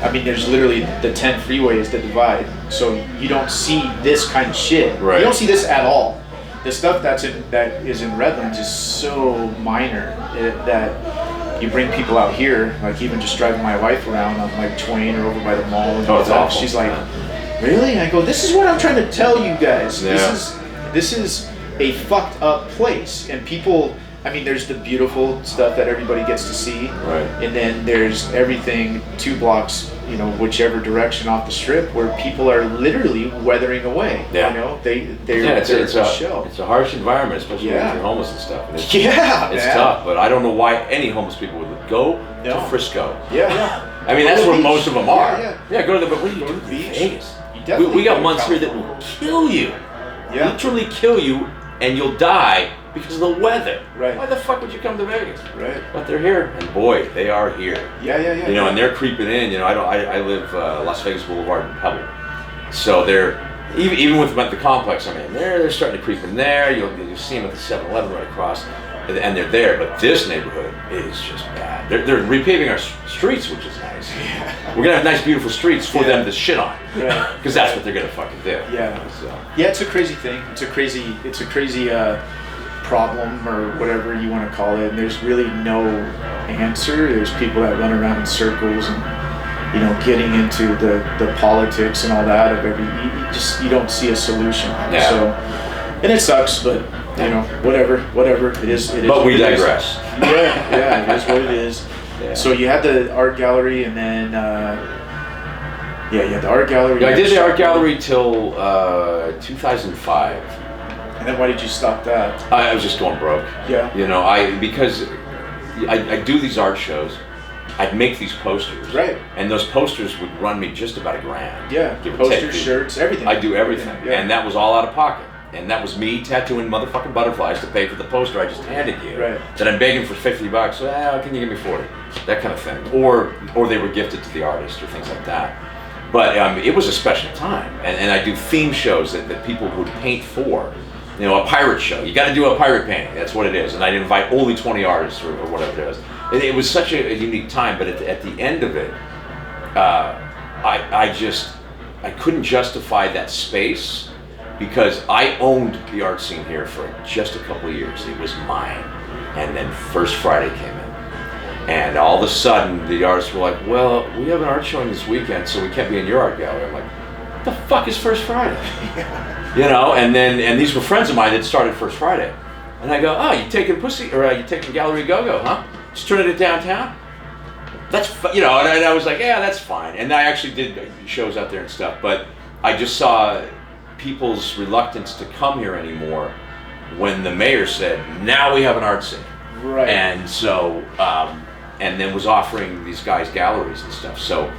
there's literally the 10 freeways that divide, so you don't see this kind of shit. You don't see this at all. the stuff that is in Redlands is so minor that you bring people out here, like even just driving my wife around on like Twain or over by the mall. And it's awful. She's like, really? I go, this is what I'm trying to tell you guys. Yeah. This is a fucked up place, and people. I mean, there's the beautiful stuff that everybody gets to see, right? And then there's everything 2 blocks, you know, whichever direction off the strip, where people are literally weathering away. Yeah. You know, they're It's a show. It's a harsh environment, especially Yeah. if you're homeless and stuff. And it's, Yeah, it's man. tough. But I don't know why any homeless people would go No. to Frisco. Yeah. I mean, that's Go to the where beach. most of them are. Yeah. Go to the. But what do you Go do to the in beach. Vegas? You definitely We got go to months here that will California. kill you. Yeah. Literally kill you, and you'll die because of the weather. Right. Why the fuck would you come to Vegas? Right. But they're here, and boy, they are here. Yeah. You know, and they're creeping in. You know, I live Las Vegas Boulevard in Pebble, so they're even with the complex. I mean, they're starting to creep in there. You'll see them at the 7-Eleven right across, and they're there. But this neighborhood is just bad. They're repaving our streets, which is nice. Yeah. We're gonna have nice, beautiful streets for them to shit on, Right. because that's what they're gonna fucking do. Yeah. So. Yeah, it's a crazy thing. It's a crazy problem or whatever you want to call it. And there's really no answer. There's people that run around in circles and, you know, getting into the politics and all that of you don't see a solution. Yeah. So, and it sucks, but you know, whatever it is. But we what it is. digress. Yeah, it is what it is. Yeah. So you had the art gallery, and then you had the art gallery. Yeah, I did the art gallery till 2005. And then why did you stop that? I was just going broke. Yeah. You know, because I do these art shows, I'd make these posters. Right. And those posters would run me just about $1,000. Yeah. Give or Posters, take. shirts, everything. I do everything. Yeah. And that was all out of pocket. And that was me tattooing motherfucking butterflies to pay for the poster I just handed you. Right. That I'm begging for $50. Well, can you give me 40? That kind of thing. Or they were gifted to the artist or things like that. But it was a special time. And I do theme shows that people would paint for. You know, a pirate show. You got to do a pirate painting. That's what it is. And I'd invite only 20 artists or whatever it is. It was such a unique time. But at the end of it, I couldn't justify that space because I owned the art scene here for just a couple of years. It was mine. And then First Friday came in. And all of a sudden, the artists were like, well, we have an art showing this weekend, so we can't be in your art gallery. I'm like, what the fuck is First Friday? You know, and these were friends of mine that started First Friday. And I go, oh, you taking you taking Gallery Go-Go, huh? Just turning it downtown? You know, and I was like, yeah, that's fine. And I actually did shows out there and stuff, but I just saw people's reluctance to come here anymore when the mayor said, now we have an art scene. Right. And so, and then was offering these guys galleries and stuff. So,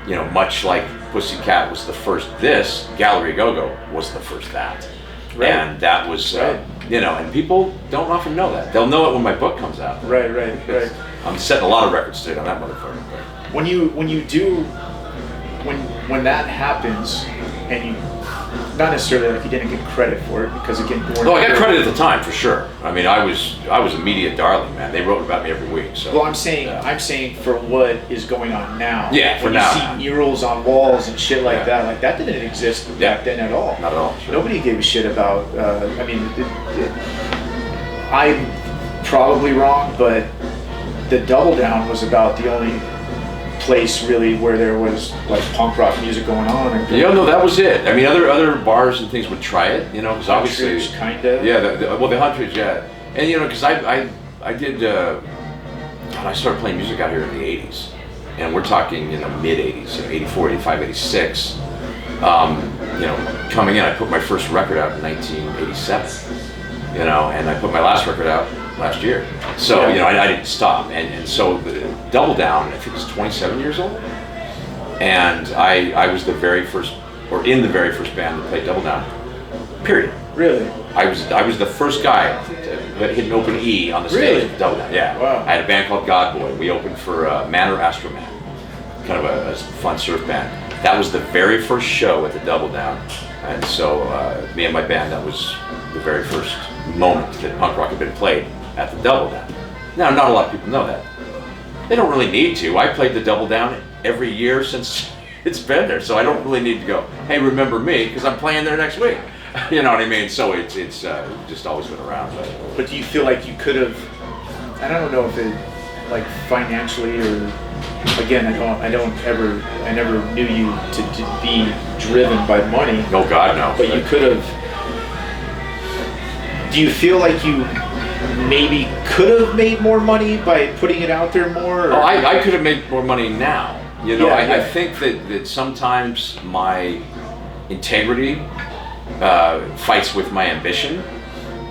you know, much like Pussycat was the first this, Gallery Go-Go was the first that. Right. And that was, Right. you know, and people don't often know that. They'll know it when my book comes out. Right. I'm setting a lot of records straight on that motherfucker. When that happens, and you, not necessarily like you didn't get credit for it, because again, Oh, I got credit at the time for sure. I mean, I was a media darling, man. They wrote about me every week. So. Well, I'm saying for what is going on now. Yeah, for when now. you see murals on walls and shit like Yeah. that didn't exist Yeah. back then at all. Not at all. Sure. Nobody gave a shit about. I mean, I'm probably wrong, but the Double Down was about the only place really where there was like punk rock music going on. Yeah, no, that was it. I mean, other bars and things would try it, you know, because obviously. Kinda. Yeah, the Huntridge, yeah, and you know, because I did. I started playing music out here in the '80s, and we're talking, you know, mid '80s, 84, 85, 86. You know, coming in, I put my first record out in 1987. You know, and I put my last record out last year. So, Yeah. you know, I didn't stop. And so the Double Down, I think it's 27 years old. And I was the very first, or in the very first band that played Double Down, period. Really? I was the first guy that hit an open E on the stage Really? at Double Down. Yeah. Wow. I had a band called God Boy. We opened for Man or Astro Man, kind of a fun surf band. That was the very first show at the Double Down. And so me and my band, that was the very first moment that punk rock had been played at the Double Down. Now, not a lot of people know that. They don't really need to. I played the Double Down every year since it's been there, so I don't really need to go, hey, remember me, because I'm playing there next week. You know what I mean? So it's just always been around. But do you feel like you could have? I don't know if it, like financially or, again, I never knew you to be driven by money. Oh God, no. But you could have. Do you feel like you maybe could have made more money by putting it out there more? Or? Oh, I could have made more money now. You know, Yeah, I think that sometimes my integrity fights with my ambition,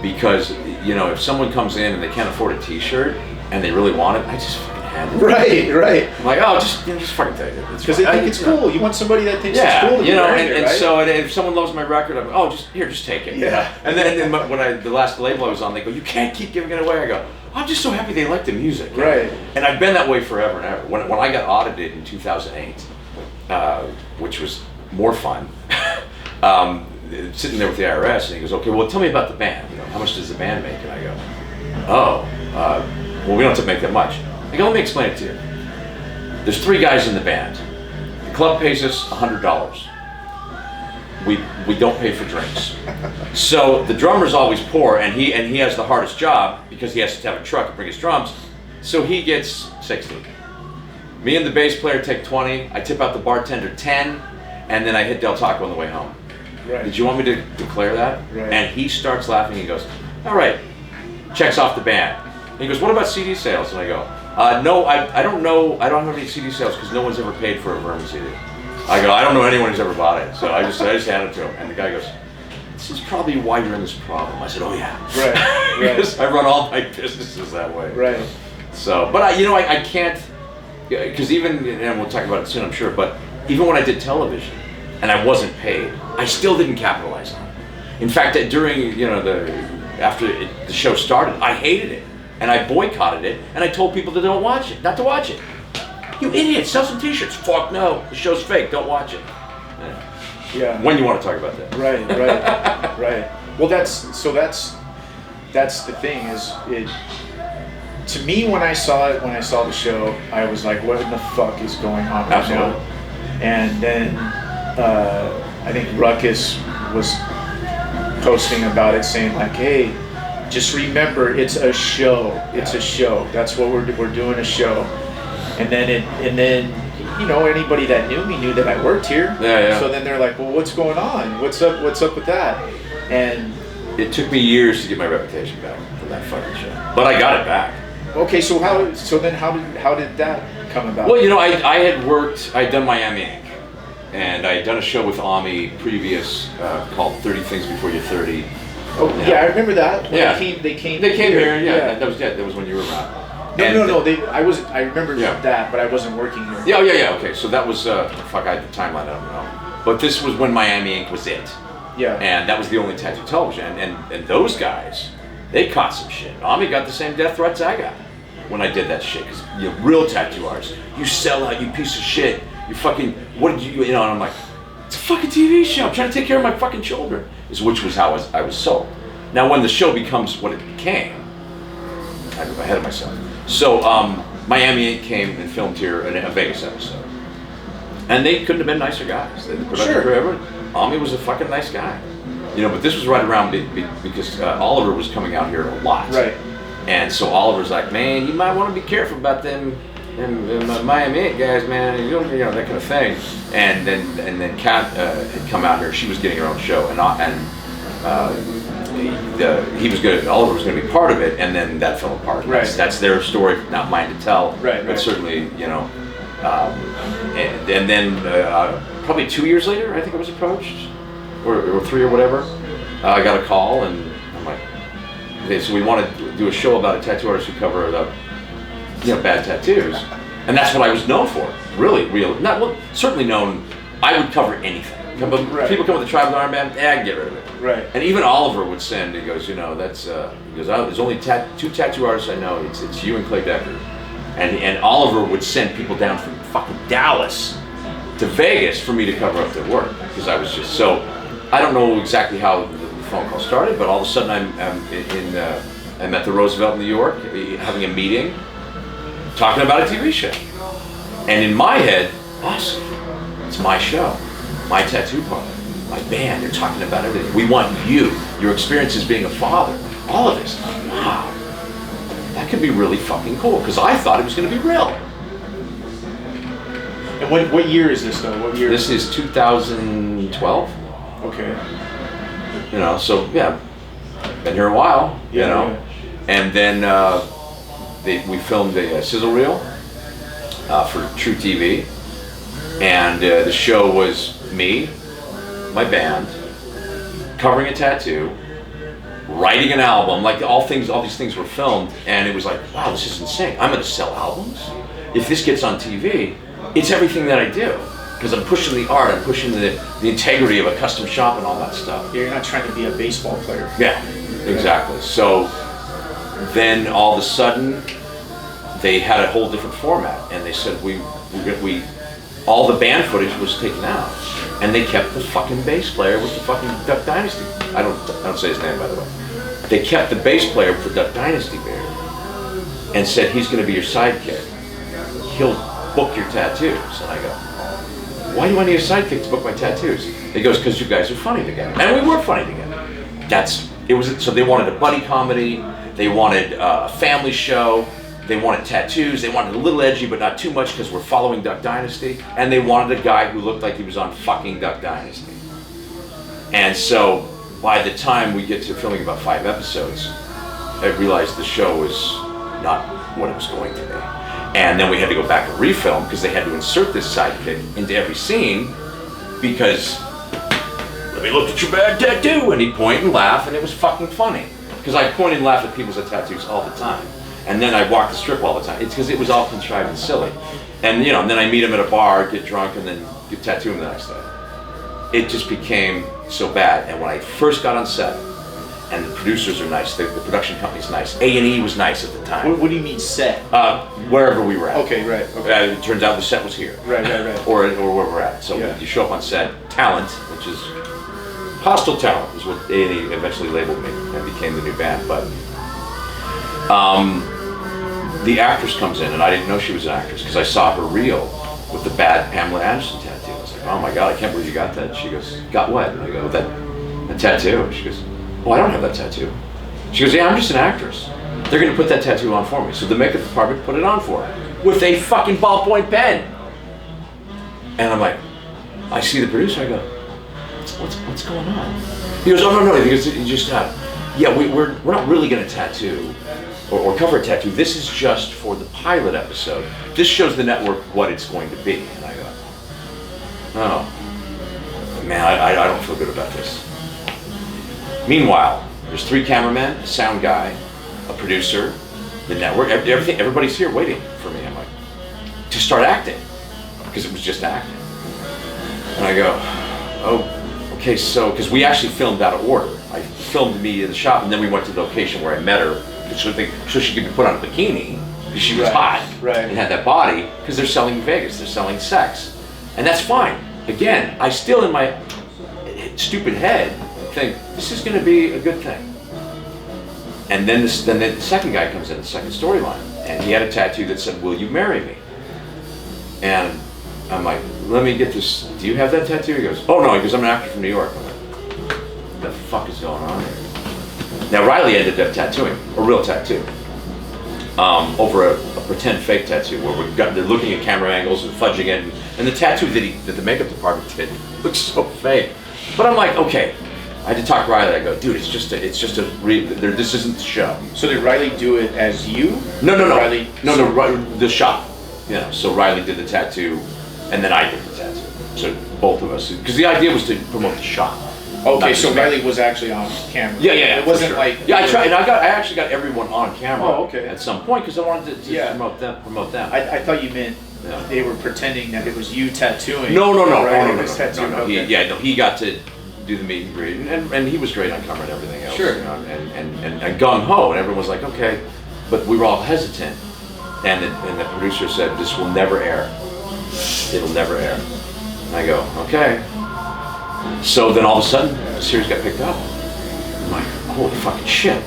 because, you know, if someone comes in and they can't afford a T-shirt and they really want it, I just fucking hand it. Right. I'm like, oh, just fucking take it. Because they think it's cool. You want somebody that thinks it's cool to you know, wearing and it, right? so if someone loves my record, I'm just take it. Yeah. You know? And then when the last label I was on, they go, you can't keep giving it away. I go, I'm just so happy they like the music. Right. And I've been that way forever and ever. When I got audited in 2008, which was more fun, sitting there with the IRS, and he goes, okay, well, tell me about the band. You know, how much does the band make? And I go, well, we don't have to make that much. I go, let me explain it to you. There's 3 guys in the band. The club pays us $100. We don't pay for drinks. So the drummer's always poor, and he has the hardest job because he has to have a truck and bring his drums. So he gets 60. Me and the bass player take 20. I tip out the bartender 10, and then I hit Del Taco on the way home. Right. Did you want me to declare that? Right. And he starts laughing. He goes, all right, checks off the band. And he goes, what about CD sales? And I go, no, I don't know. I don't have any CD sales because no one's ever paid for a Vermin CD. I go, I don't know anyone who's ever bought it. So I just handed it to him. And the guy goes, this is probably why you're in this problem. I said, oh yeah. Right. Because I run all my businesses that way. Right. So, but I can't, because even, and we'll talk about it soon, I'm sure, but even when I did television and I wasn't paid, I still didn't capitalize on it. In fact, during, after the show started, I hated it. And I boycotted it, and I told people that don't watch it, not to watch it. You idiot, sell some T-shirts. Fuck no, the show's fake, don't watch it. Yeah. When you want to talk about that. Right. Right. Well, that's the thing is it. To me, when I saw the show, I was like, what in the fuck is going on right now? And then I think Ruckus was posting about it, saying like, hey, just remember, it's a show. It's a show. That's what we're doing, a show. And then anybody that knew me knew that I worked here. Yeah. So then they're like, well, what's going on? What's up with that? And it took me years to get my reputation back from that fucking show, but I got it back. Okay, so how did that come about? Well, I had worked. I'd done Miami Inc. And I had done a show with Ami previous called 30 Things Before You're 30. Oh yeah, I remember that. When they came here. Yeah. That was when you were around. No. I remember that, but I wasn't working here. Yeah. Okay, so that was I had the timeline. I don't know, but this was when Miami Inc. was it. Yeah. And that was the only tattoo television, and those guys, they caught some shit. Ami got the same death threats I got when I did that shit, because real tattoo artists, you sell out, you piece of shit. You fucking, what did you, and I'm like, it's a fucking TV show. I'm trying to take care of my fucking children. Which was how I was sold. Now, when the show becomes what it became, I go ahead of myself. So, Miami came and filmed here a Vegas episode. And they couldn't have been nicer guys. The production crew, everyone. Ami was a fucking nice guy. But this was right around because Oliver was coming out here a lot. Right. And so Oliver's like, man, you might want to be careful about them. And Miami guys, man, that kind of thing. And then Kat had come out here. She was getting her own show, Oliver was going to be part of it, and then that fell apart. Right. That's their story, not mine to tell. Right. But certainly, and then probably 2 years later, I think I was approached, or 3 or whatever. I got a call, and I'm like, okay, so we want to do a show about a tattoo artist who cover the bad tattoos, and that's what I was known for. Really, certainly known. I would cover anything. Right. People come with a tribal armband, I can get rid of it. Right. And even Oliver would send. He goes, that's. He goes, there's only 2 tattoo artists I know. It's you and Clay Decker, and Oliver would send people down from fucking Dallas to Vegas for me to cover up their work, because I was just so. I don't know exactly how the phone call started, but all of a sudden I'm at the Roosevelt in New York, having a meeting, talking about a TV show. And in my head, awesome, it's my show, my tattoo parlor. my band, they're talking about everything. We want you, your experience as being a father, all of this. I'm like, wow, that could be really fucking cool, because I thought it was going to be real. And what year is this though? What year? This is 2012. Okay. You know, so yeah, been here a while. You know, and then we filmed a sizzle reel for True TV, and the show was me, my band, covering a tattoo, writing an album. Like all these things were filmed, and it was like, wow, this is insane. I'm going to sell albums. If this gets on TV, it's everything that I do. Because I'm pushing the art, I'm pushing the integrity of a custom shop and all that stuff. You're not trying to be a baseball player. Yeah, exactly. So then all of a sudden, they had a whole different format, and they said we all the band footage was taken out, and they kept the fucking bass player with the fucking Duck Dynasty. I don't say his name, by the way. They kept the bass player for Duck Dynasty beard, and said he's going to be your sidekick. He'll book your tattoos. And I go, why do I need a sidekick to book my tattoos? He goes, because you guys are funny together. And we were funny together. So they wanted a buddy comedy, they wanted a family show, they wanted tattoos, they wanted a little edgy but not too much because we're following Duck Dynasty, and they wanted a guy who looked like he was on fucking Duck Dynasty. And so by the time we get to filming about 5 episodes, I realized the show was not what it was going to be. And then we had to go back and refilm because they had to insert this sidekick into every scene because, let me look at your bad tattoo, and he'd point and laugh, and it was fucking funny. Because I point and laugh at people's tattoos all the time. And then I walk the strip all the time. It's because it was all contrived and silly. And you know, and then I meet him at a bar, get drunk, and then get tattoo him the next day. It just became so bad. And when I first got on set, and the producers are nice, the production company's nice, A&E was nice at the time. What do you mean set? Wherever we were at. Okay, right. Okay. It turns out the set was here. Right. Or where we're at. So you show up on set, talent, which is hostile talent, is what A&E eventually labeled me and became the new band. But the actress comes in, and I didn't know she was an actress because I saw her reel with the bad Pamela Anderson tattoo. I was like, oh my God, I can't believe you got that. She goes, got what? And I go, that tattoo. She goes, oh, I don't have that tattoo. She goes, yeah, I'm just an actress. They're going to put that tattoo on for me. So the makeup department put it on for her with a fucking ballpoint pen. And I'm like, I see the producer, I go, what's going on? He goes, oh, no, he goes, you just we're not really going to tattoo or cover a tattoo. This is just for the pilot episode. This shows the network what it's going to be. And I go, oh, man, I don't feel good about this. Meanwhile, there's 3 cameramen, a sound guy, a producer, the network, everything. Everybody's here waiting for me. I'm like, to start acting, because it was just acting. And I go, oh, okay, so, because we actually filmed out of order. I filmed me in the shop, and then we went to the location where I met her, so she could be put on a bikini, because she was hot, and had that body, because they're selling Vegas, they're selling sex. And that's fine. Again, I still, in my stupid head, think this is going to be a good thing. And then the second guy comes in, the second storyline, and he had a tattoo that said, will you marry me? And I'm like, let me get this, do you have that tattoo? He goes, oh no, he goes, I'm an actor from New York. I'm like, what the fuck is going on here? Now Riley ended up tattooing, a real tattoo, over a pretend fake tattoo where they're looking at camera angles and fudging it, and the tattoo that the makeup department did looks so fake. But I'm like, okay. I had to talk to Riley. I go, dude, this isn't the show. So did Riley do it as you? No. Riley, the shop. You know, so Riley did the tattoo, and then I did the tattoo. So both of us, because the idea was to promote the shop. Okay, so Riley was actually on camera. Yeah. It wasn't like. Yeah, I tried, and I actually got everyone on camera. Oh, okay. At some point, because I wanted to promote them. I thought you meant they were pretending that it was you tattooing. No. He got to do the meet and greet, and he was great on camera and everything else. Sure. You know, and gung ho, and everyone was like, okay, but we were all hesitant, and the producer said, this will never air. It'll never air. And I go, okay. So then all of a sudden, the series got picked up. I'm like, holy fucking shit,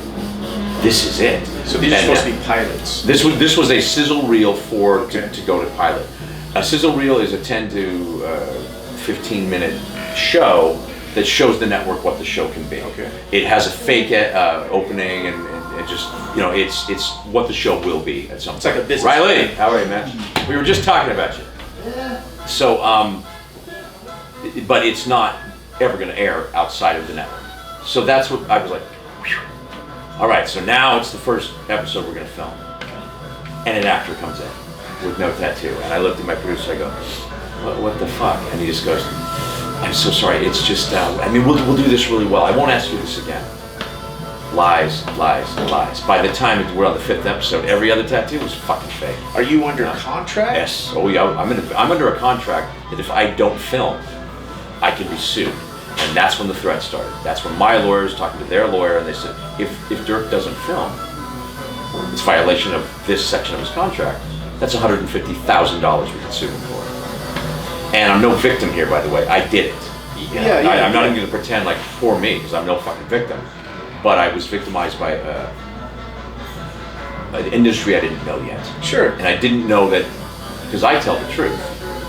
this is it. So these are supposed to be pilots. This was a sizzle reel to go to pilot. A sizzle reel is a 10 to 15 minute show that shows the network what the show can be. Okay. It has a fake opening and just, you know, it's what the show will be at some point. It's like a business. Riley, how are you, man? We were just talking about you. So, but it's not ever going to air outside of the network. So that's what I was like, whew. All right, so now it's the first episode we're going to film. And an actor comes in with no tattoo. And I looked at my producer, I go, what the fuck? And he just goes, I'm so sorry, it's just, I mean, we'll do this really well. I won't ask you this again. Lies, lies, lies. By the time we're on the 5th episode, every other tattoo was fucking fake. Are you under contract? Yes. Oh yeah, I'm under a contract that if I don't film, I can be sued. And that's when the threat started. That's when my lawyer was talking to their lawyer, and they said, if Dirk doesn't film, it's violation of this section of his contract. That's $150,000 we can sue him for. And I'm no victim here, by the way. I did it. You know, I'm not even going to pretend like poor me, because I'm no fucking victim. But I was victimized by an industry I didn't know yet. Sure. And I didn't know that, because I tell the truth,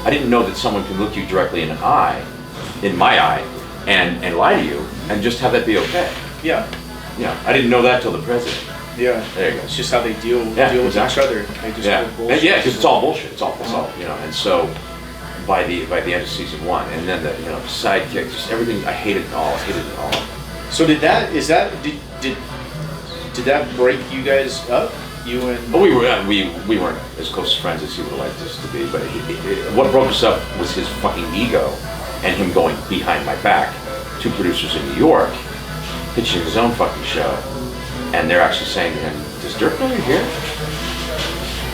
I didn't know that someone can look you directly in my eye, and lie to you, and just have that be okay. Yeah. Yeah. I didn't know that till the president. Yeah. There you go. It's just how they deal with exactly. each other. They just Yeah. go bullshit. Yeah, because it's all bullshit. It's all, you know. And so, by the end of season 1, and then the sidekick, just everything, I hated it all. So did that break you guys up? You and Oh, we weren't as close friends as he would have liked us to be. But what broke us up was his fucking ego, and him going behind my back to producers in New York, pitching his own fucking show, and they're actually saying to him, "Does Dirk know you're here?"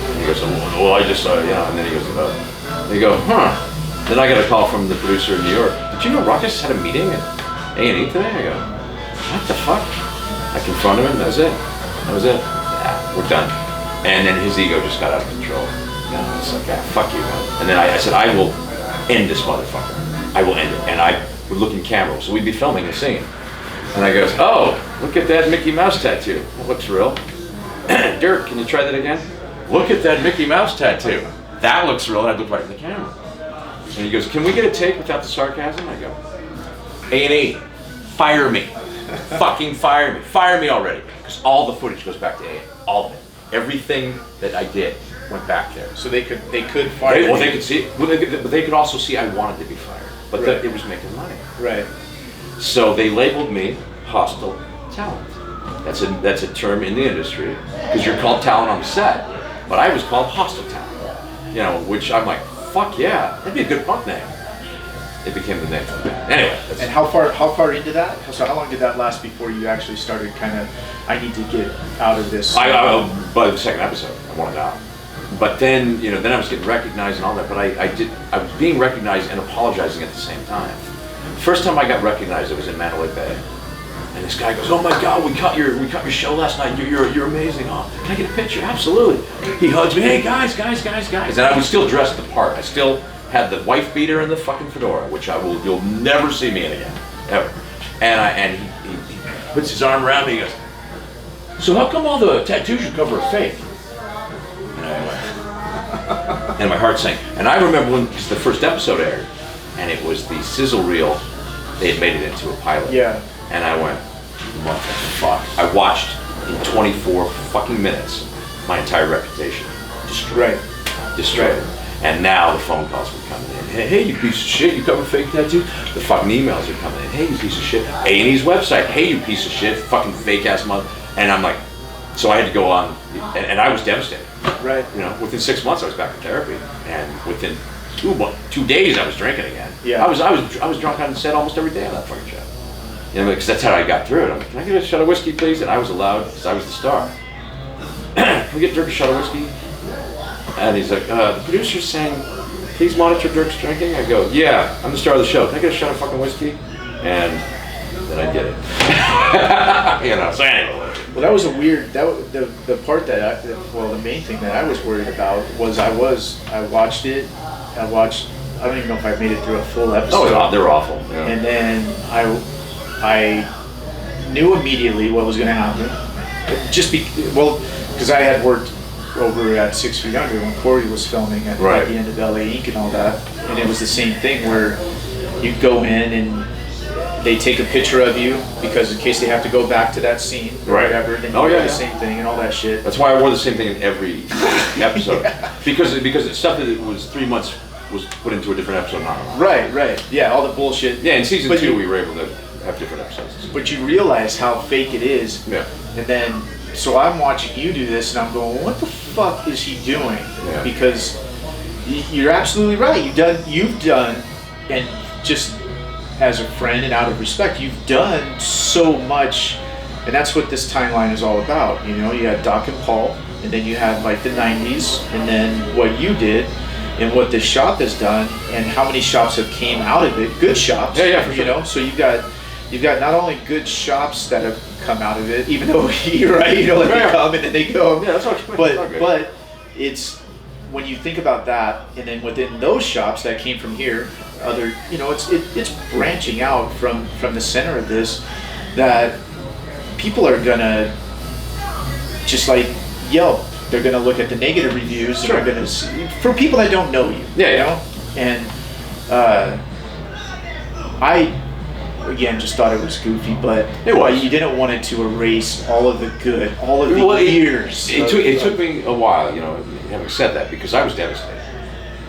And he goes, "Well, I just and then he goes, they go, "Huh." Then I got a call from the producer in New York. Did you know Ruckus had a meeting at A&E today? I go, what the fuck? I confronted him. That was it. Yeah, we're done. And then his ego just got out of control. You know, it's like, fuck you, man. And then I said, I will end this motherfucker. I will end it. And I would look in camera, so we'd be filming a scene. And I goes, oh, look at that Mickey Mouse tattoo. That looks real. Dirk, can you try that again? Look at that Mickey Mouse tattoo. That looks real. And I look right in the camera. And he goes, can we get a take without the sarcasm? I go, A&E, fire me. Fucking fire me. Fire me already. Because all the footage goes back to A&E. All of it. Everything that I did went back there. So they could fire you. Well, they could see it. But they could also see I wanted to be fired. But Right. it was making money. Right. So they labeled me hostile talent. That's a term in the industry. Because you're called talent on the set. But I was called hostile talent. You know, which I'm like, fuck yeah. That'd be a good punk name. It became the name for the band. Anyway. And how far into that? So how long did that last before you actually started kind of, I need to get out of this? By the second episode, I wanted out. But then, then I was getting recognized and all that. But I was being recognized and apologizing at the same time. First time I got recognized, it was in Mandalay Bay. And this guy goes, "Oh my God, we cut your show last night. You're amazing. Oh, can I get a picture? Absolutely." He hugs me. Hey guys. And I was still dressed the part. I still had the wife beater and the fucking fedora, which you'll never see me in again, ever. And he puts his arm around me. He goes, "So how come all the tattoos you cover are fake?" And I went, and my heart sank. And I remember because the first episode aired, and it was the sizzle reel. They had made it into a pilot. Yeah. And I went, fuck. I watched in 24 fucking minutes my entire reputation destroyed. Right. And now the phone calls were coming in. Hey, you piece of shit, you cover fake tattoos? The fucking emails are coming in. Hey, you piece of shit. A&E's website. Hey, you piece of shit, fucking fake ass mother. And I'm like, so I had to go on, and I was devastated. Right. Within 6 months I was back in therapy, and within 2 days I was drinking again. Yeah. I was drunk on set almost every day on that fucking show. Because that's how I got through it. I'm like, can I get a shot of whiskey, please? And I was allowed, because I was the star. Can we get Dirk a shot of whiskey? And he's like, the producer's saying, please monitor Dirk's drinking. I go, yeah, I'm the star of the show. Can I get a shot of fucking whiskey? And then I did it. So anyway. Well, that was a weird. The part that the main thing that I was worried about was I watched it. I don't even know if I made it through a full episode. Oh, they're awful. Yeah. And then I knew immediately what was going to happen. Because I had worked over at 6 Feet Under when Corey was filming at the end of LA Inc. and all that, and it was the same thing where you go in and they take a picture of you because in case they have to go back to that scene or Right. whatever, then you Oh, do yeah, the yeah. same thing and all that shit. That's why I wore the same thing in every episode. Because it's stuff that was 3 months was put into a different episode. Not Right. Yeah, all the bullshit. Yeah, in season But 2 you- we were able to have different episodes. But you realize how fake it is. Yeah. And then, so I'm watching you do this, and I'm going, what the fuck is he doing? Yeah. Because you're absolutely right. You've done, and just as a friend and out of respect, you've done so much, and that's what this timeline is all about. You know, you had Doc and Paul, and then you had like the 90s, and then what you did, and what this shop has done, and how many shops have came out of it. Good shops. Yeah, for You sure. know, so you've got not only good shops that have come out of it, even though you're right, you know, like Yeah. they come and then they go. Yeah, that's okay. That's okay. But it's when you think about that, and then within those shops that came from here, other, you know, it's branching out from the center of this, that people are gonna just like Yelp. They're gonna look at the negative reviews Sure. and they're gonna see, for people that don't know you. Yeah, you yeah. know? And I again just thought it was goofy, but It was. you didn't want it to erase all of the good, all of the Well, years. It took me a while, you know, having said that, because I was devastated.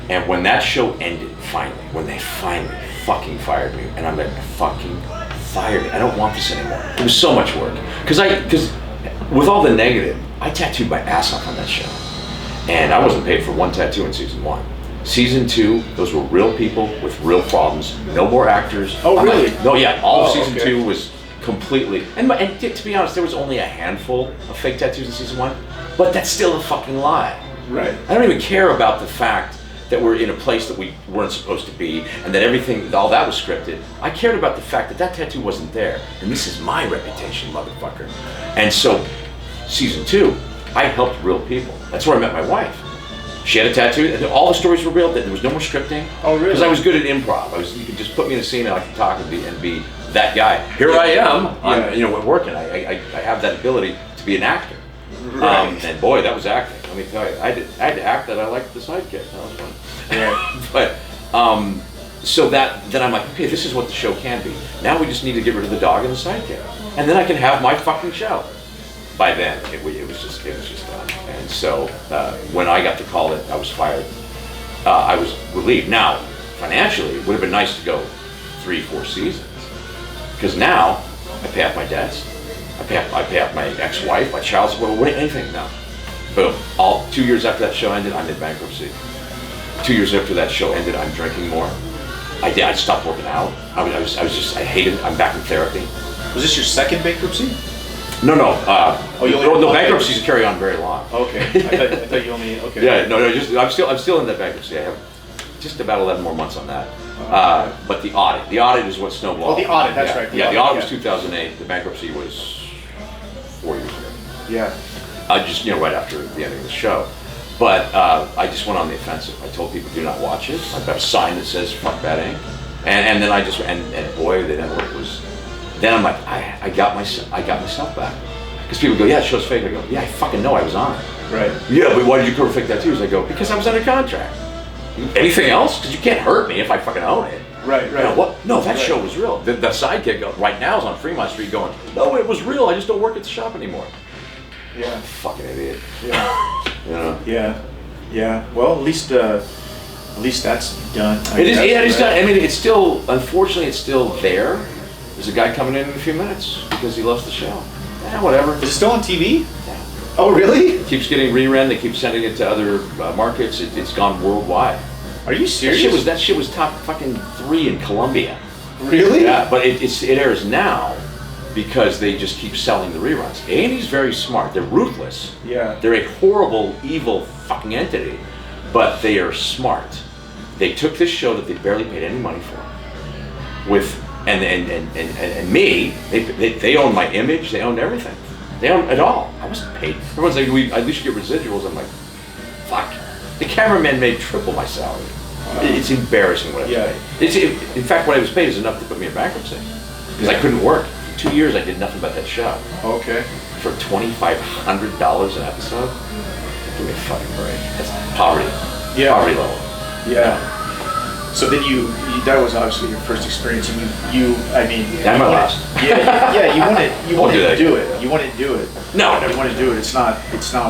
And when that show ended, finally, when they finally fucking fired me, and I'm like, fucking fired me. I don't want this anymore. It was so much work. Because with all the negative, I tattooed my ass off on that show. And I wasn't paid for one tattoo in season 1. Season 2, those were real people with real problems. No more actors. Oh, I'm really? like, no, yeah. All of season okay. 2 was completely. And to be honest, there was only a handful of fake tattoos in season 1. But that's still a fucking lie. Right. I don't even care about the fact that we're in a place that we weren't supposed to be, and that everything, all that was scripted. I cared about the fact that that tattoo wasn't there, and this is my reputation, motherfucker. And so, season 2, I helped real people. That's where I met my wife. She had a tattoo, and all the stories were real. There was no more scripting. Oh, really? Because I was good at improv. You could just put me in a scene, and I could talk and be that guy. Here I am. Yeah. I'm working. I have that ability to be an actor. Right. And boy, that was acting. Let me tell you, I had to act that I liked the sidekick. That was fun. Right. But so then I'm like, okay, this is what the show can be. Now we just need to get rid of the dog and the sidekick, and then I can have my fucking show. By then, it was just done. And so when I got the call that I was fired, I was relieved. Now, financially, it would have been nice to go 3-4 seasons, because now I pay off my debts. I pay off my ex-wife, my child support, anything now. Boom. 2 years after that show ended, I'm in bankruptcy. 2 years after that show ended, I'm drinking more. I stopped working out. I hated it. I'm back in therapy. Was this your second bankruptcy? No. you only No, had bankruptcies carry on very long. Okay. I thought you only, okay. Yeah, no. I'm still in that bankruptcy. I have just about 11 more months on that. But the audit is what snowballed. Oh, the audit, that's right. The audit was 2008. The bankruptcy was 4 years ago. Yeah. Just right after the ending of the show. But I just went on the offensive. I told people, do not watch it. I've got a sign that says "fuck betting," and then I just and boy, the network was. Then I'm like, I got myself back, because people go, yeah, the show's fake. I go, yeah, I fucking know I was on it. Right. Yeah, but why did you cover fake tattoos? I go, because I was under contract. Anything else? Because you can't hurt me if I fucking own it. Right. You know, what? No, that Right. show was real. The sidekick right now is on Fremont Street going, no, it was real. I just don't work at the shop anymore. Yeah. Fucking idiot. Yeah. You know. Yeah. Well, at least that's done. It is. Yeah, it is done. I mean, it's still. Unfortunately, it's still there. There's a guy coming in a few minutes because he loves the show. Yeah, whatever. Is it still on TV? Yeah. Oh, really? It keeps getting rerun. They keep sending it to other markets. It's gone worldwide. Are you serious? That shit was top fucking 3 in Colombia. Really? Yeah, but it airs now because they just keep selling the reruns. A&E's very smart. They're ruthless. Yeah. They're a horrible, evil fucking entity, but they are smart. They took this show that they barely paid any money for, and me. They own my image. They owned everything. They own it all. I wasn't paid. Everyone's like, at least you get residuals. I'm like, fuck. The cameraman made triple my salary. It's embarrassing what I was paid. In fact, what I was paid is enough to put me in bankruptcy because I couldn't work. For 2 years, I did nothing but that show. Okay. For $2,500 an episode, give me a fucking break. That's poverty. Yeah. Poverty level. Yeah. So then that was obviously your first experience, and I mean, And my last. Yeah, you Won't do wouldn't that do again. it. You wouldn't do it. No, You no. want to do it. It's not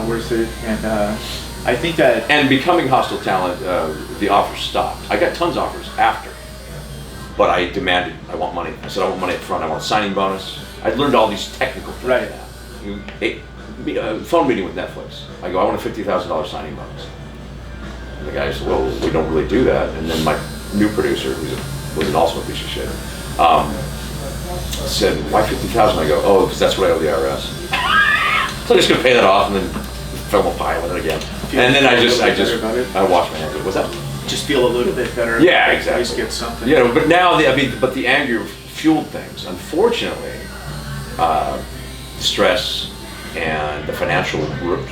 worth it. And I think that. And becoming hostile talent, the offers stopped. I got tons of offers after, but I demanded, I want money. I said, I want money up front. I want a signing bonus. I learned all these technical things. Right. Phone meeting with Netflix. I go, I want a $50,000 signing bonus. And the guy said, well, we don't really do that. And then my new producer, who was also a piece of shit, said, why 50,000? I go, oh, because that's what I owe the IRS. So I'm just gonna pay that off and then film a pilot again. And then I wash my hands of it. What's that? Just feel a little bit better. Yeah, At exactly. least get something. Yeah, but now, but the anger fueled things. Unfortunately, stress and the financial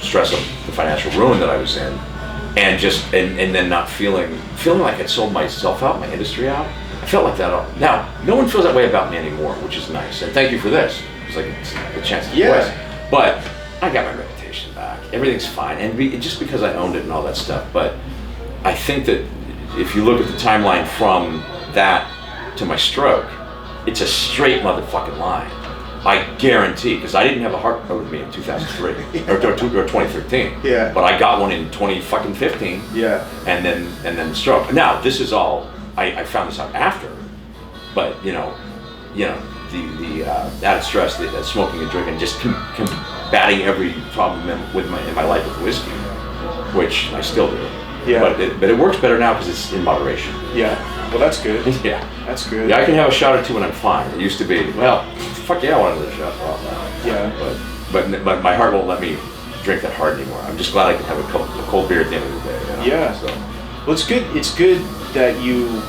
stress of the financial ruin that I was in, and then not feeling like I'd sold myself out, my industry out. I felt like that. Now, no one feels that way about me anymore, which is nice. And thank you for this. It's like a chance to Yeah. voice. But I got my reputation back. Everything's fine, and just because I owned it and all that stuff. But I think that if you look at the timeline from that to my stroke, it's a straight motherfucking line. I guarantee, because I didn't have a heart with me in 2003 or 2013. Yeah. But I got one in 2015. Yeah. And then the stroke. Now this is all I found this out after, but the added stress, the smoking and drinking, just combating every problem in my life with whiskey, which I still do. Yeah. But it works better now because it's in moderation. Yeah. Well, that's good. Yeah. That's good. Yeah, I can have a shot or two and I'm fine. It used to be, well, fuck yeah, I want another shot. Well, Yeah. But my heart won't let me drink that hard anymore. I'm just glad I can have a cold beer at the end of the day. Yeah. So. Well, it's good. It's good that you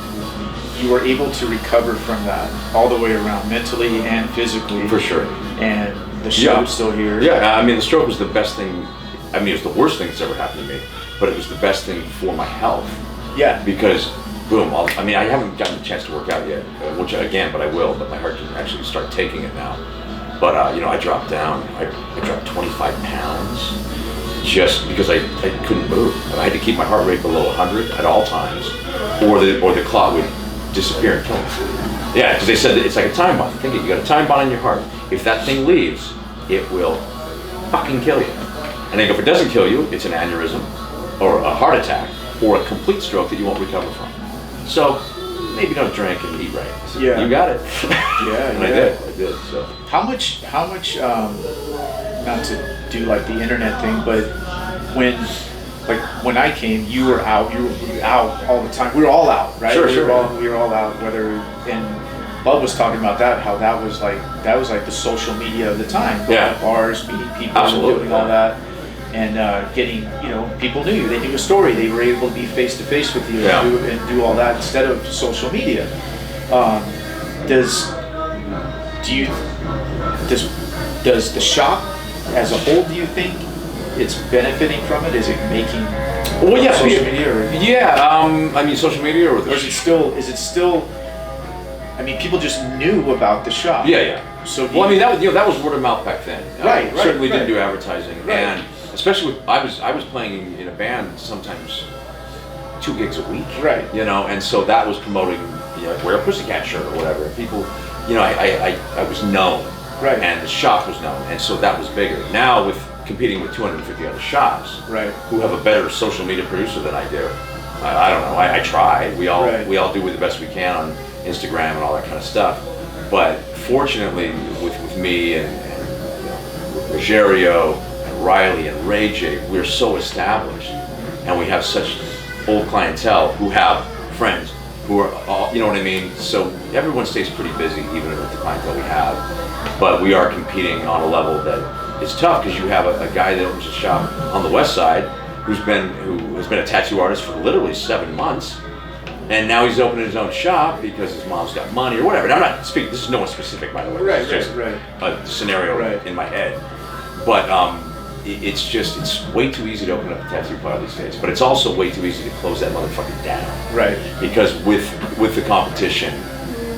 were able to recover from that all the way around, mentally and physically. For sure. And the shop's still here. Yeah, I mean, the stroke was the best thing. I mean, it was the worst thing that's ever happened to me, but it was the best thing for my health. Yeah. Because, boom, I haven't gotten a chance to work out yet, but I will, but my heart can actually start taking it now. But, I dropped down. I dropped 25 pounds just because I couldn't move. And I had to keep my heart rate below 100 at all times, or the clot would disappear and kill me. Yeah, because they said that it's like a time bomb. Think it, you got a time bomb in your heart. If that thing leaves, it will fucking kill you. And if it doesn't kill you, it's an aneurysm, or a heart attack, or a complete stroke that you won't recover from. So maybe don't drink and eat right. I said, Yeah. You got it. Yeah. And yeah. I did. So How much, not to do like the internet thing, but when I came, you were out all the time. We were all out, right? Sure, we sure. We were all out, and Bub was talking about that, how that was like the social media of the time. Going Yeah. to bars, meeting people, Absolutely, doing all yeah. that. And getting, people knew you. They knew a story. They were able to be face to face with you Yeah. and do all that instead of social media. Does the shop as a whole, do you think it's benefiting from it? Is it making social media? Or social media or is it still? I mean, people just knew about the shop. Yeah. So that was word of mouth back then. Right, right, Certainly right. didn't do advertising, Right. and especially I was playing in a band sometimes 2 gigs a week. Right. And so that was promoting, wear a Pussycat shirt or whatever. People, I was known. Right. And the shop was known, and so that was bigger. Now with competing with 250 other shops, Right. who have a better social media producer than I do. I don't know. I try. We all Right. do the best we can on Instagram and all that kind of stuff. But fortunately, with me and Rogerio and Riley and Ray J, we're so established, and we have such old clientele who have friends who are all, you know what I mean? So everyone stays pretty busy, even with the clientele we have. But we are competing on a level that is tough, because you have a guy that opens a shop on the west side who has been a tattoo artist for literally 7 months, and now he's opening his own shop because his mom's got money or whatever. Now, I'm not speaking, this is no one specific, by the way. Right, This is right, just a scenario Right. in my head. But it's way too easy to open up a tattoo parlor these days. But it's also way too easy to close that motherfucker down. Right. Because with the competition,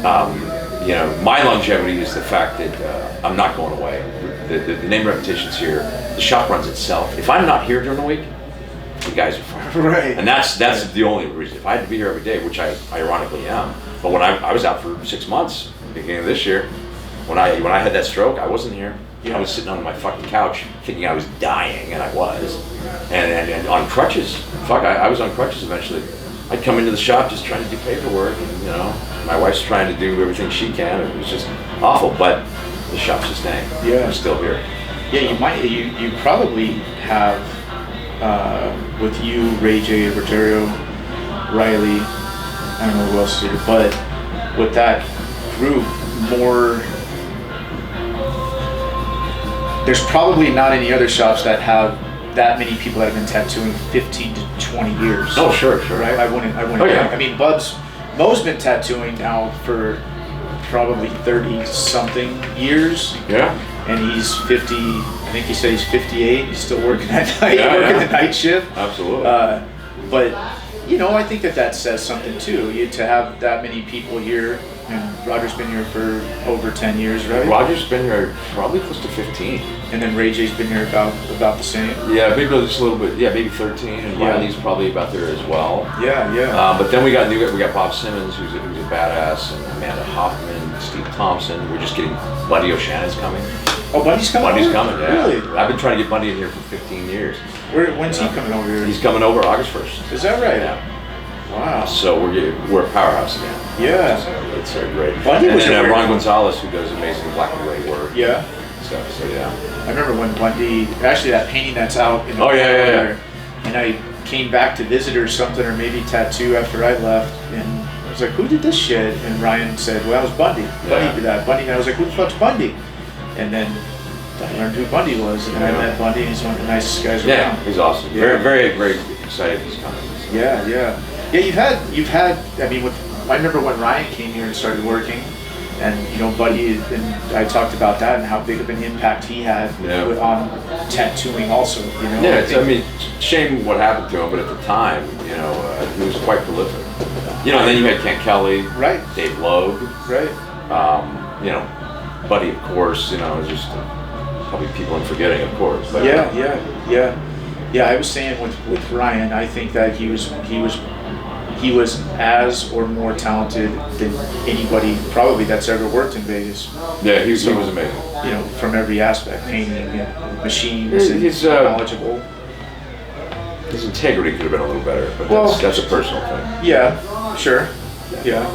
my longevity is the fact that I'm not going away. The name reputation's here. The shop runs itself. If I'm not here during the week, the guys are fun. Right. And that's the only reason. If I had to be here every day, which I ironically am, but when I was out for 6 months, beginning of this year, when I had that stroke, I wasn't here. I was sitting on my fucking couch thinking I was dying, and I was. And on crutches. Fuck, I was on crutches eventually. I'd come into the shop just trying to do paperwork, and my wife's trying to do everything she can. It was just awful, but the shop's just staying. Yeah. I'm still here. Yeah, you probably have with you, Ray J, Rogerio, Riley, I don't know who else did it, but with that group, more. There's probably not any other shops that have that many people that have been tattooing 15 to 20 years. Oh, sure. Right? I wouldn't. Oh, yeah. I mean, Mo's been tattooing now for probably 30 something years. Yeah. And he's 50. I think he said he's 58. He's still working at night, working the night shift. Absolutely. But I think that says something too. To have that many people here, and Roger's been here for over 10 years, right? Roger's been here probably close to 15. And then Ray J's been here about the same. Yeah, maybe just a little bit. Yeah, maybe 13. And Riley's probably about there as well. Yeah. But then we got Bob Simmons, who's a badass, and Amanda Hoffman, Steve Thompson. We're just getting Buddy O'Shannon's coming. Oh, Buddy's coming. Buddy's coming. Yeah. Really? I've been trying to get Buddy in here for 15 years. When's he coming over here? He's coming over August 1st. Is that right? Yeah. Wow. So we're a powerhouse again. Yeah. So it's great. Buddy was and Ron Gonzalez, who does amazing black and white work. Yeah. Stuff. So yeah. I remember when Bundy, actually that painting that's out in the yeah. And I came back to visit or something, or maybe tattoo after I left, and I was like, who did this shit? And Ryan said, well, it was Bundy. Bundy did that. Bundy, and I was like, who the fuck's Bundy? And then I learned who Bundy was, and then I met Bundy, and he's one of the nicest guys around. Yeah, he's awesome. Yeah. Very, very excited he's coming. Yeah. You've had. I mean, I remember when Ryan came here and started working, and Buddy and I talked about that and how big of an impact he had on tattooing, also. Yeah, shame what happened to him, but at the time, he was quite prolific. And then you had Kent Kelly, right? Dave Logue, right? Buddy, of course. Just probably people I'm forgetting, of course. But, Yeah, I was saying with Ryan, I think that he was as or more talented than anybody probably that's ever worked in Vegas. Yeah, he was amazing. From every aspect, painting, machines, he's knowledgeable. His integrity could have been a little better, but that's a personal thing. Yeah, sure. Yeah.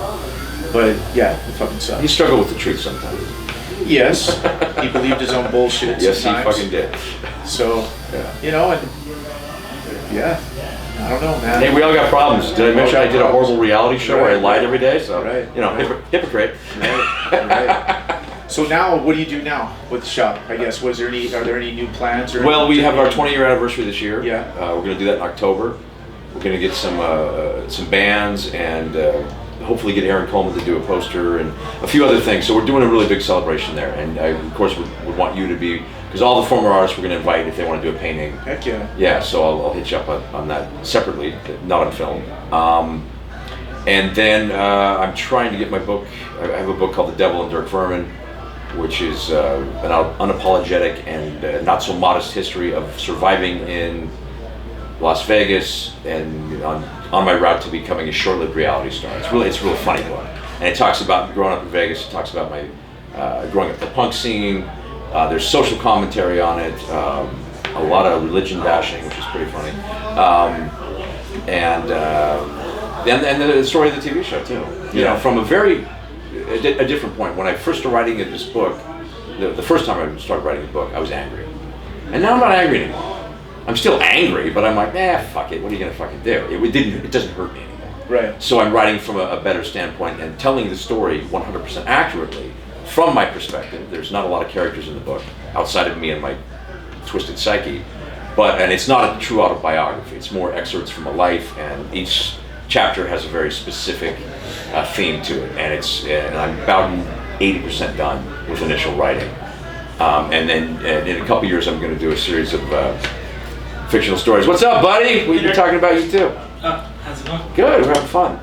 But yeah, it fucking sucks. He struggled with the truth sometimes. Yes, he believed his own bullshit Yes, sometimes. he fucking did. So, I don't know, man. Hey, we all got problems. Did I mention I did a horrible reality show where I lied every day? So, hypocrite. Right. So now, what do you do now with the shop? I guess are there any new plans? Well, we have our 20-year anniversary this year. Yeah. We're going to do that in October. We're going to get some bands and hopefully get Aaron Coleman to do a poster and a few other things. So we're doing a really big celebration there. And I, of course, would want you to be, because all the former artists we're going to invite if they want to do a painting. Heck yeah. Yeah, so I'll hit you up on that separately, not on film. And then I'm trying to get my book. I have a book called The Devil and Dirk Furman, which is an unapologetic and not so modest history of surviving in Las Vegas and on my route to becoming a short-lived reality star. It's a real funny book, and it talks about growing up in Vegas. It talks about my growing up in the punk scene. There's social commentary on it, a lot of religion bashing, which is pretty funny, and the story of the TV show too. From a different point. When I first started writing this book, the first time I started writing the book, I was angry, and now I'm not angry anymore. I'm still angry, but I'm like, fuck it. What are you gonna fucking do? It doesn't hurt me anymore. Right. So I'm writing from a better standpoint and telling the story 100% accurately from my perspective. There's not a lot of characters in the book outside of me and my twisted psyche, and it's not a true autobiography. It's more excerpts from a life, and each chapter has a very specific theme to it. And I'm about 80% done with initial writing, and then in a couple years I'm going to do a series of fictional stories. What's up, buddy? We've been talking about you too. How's it going? Good, we're having fun.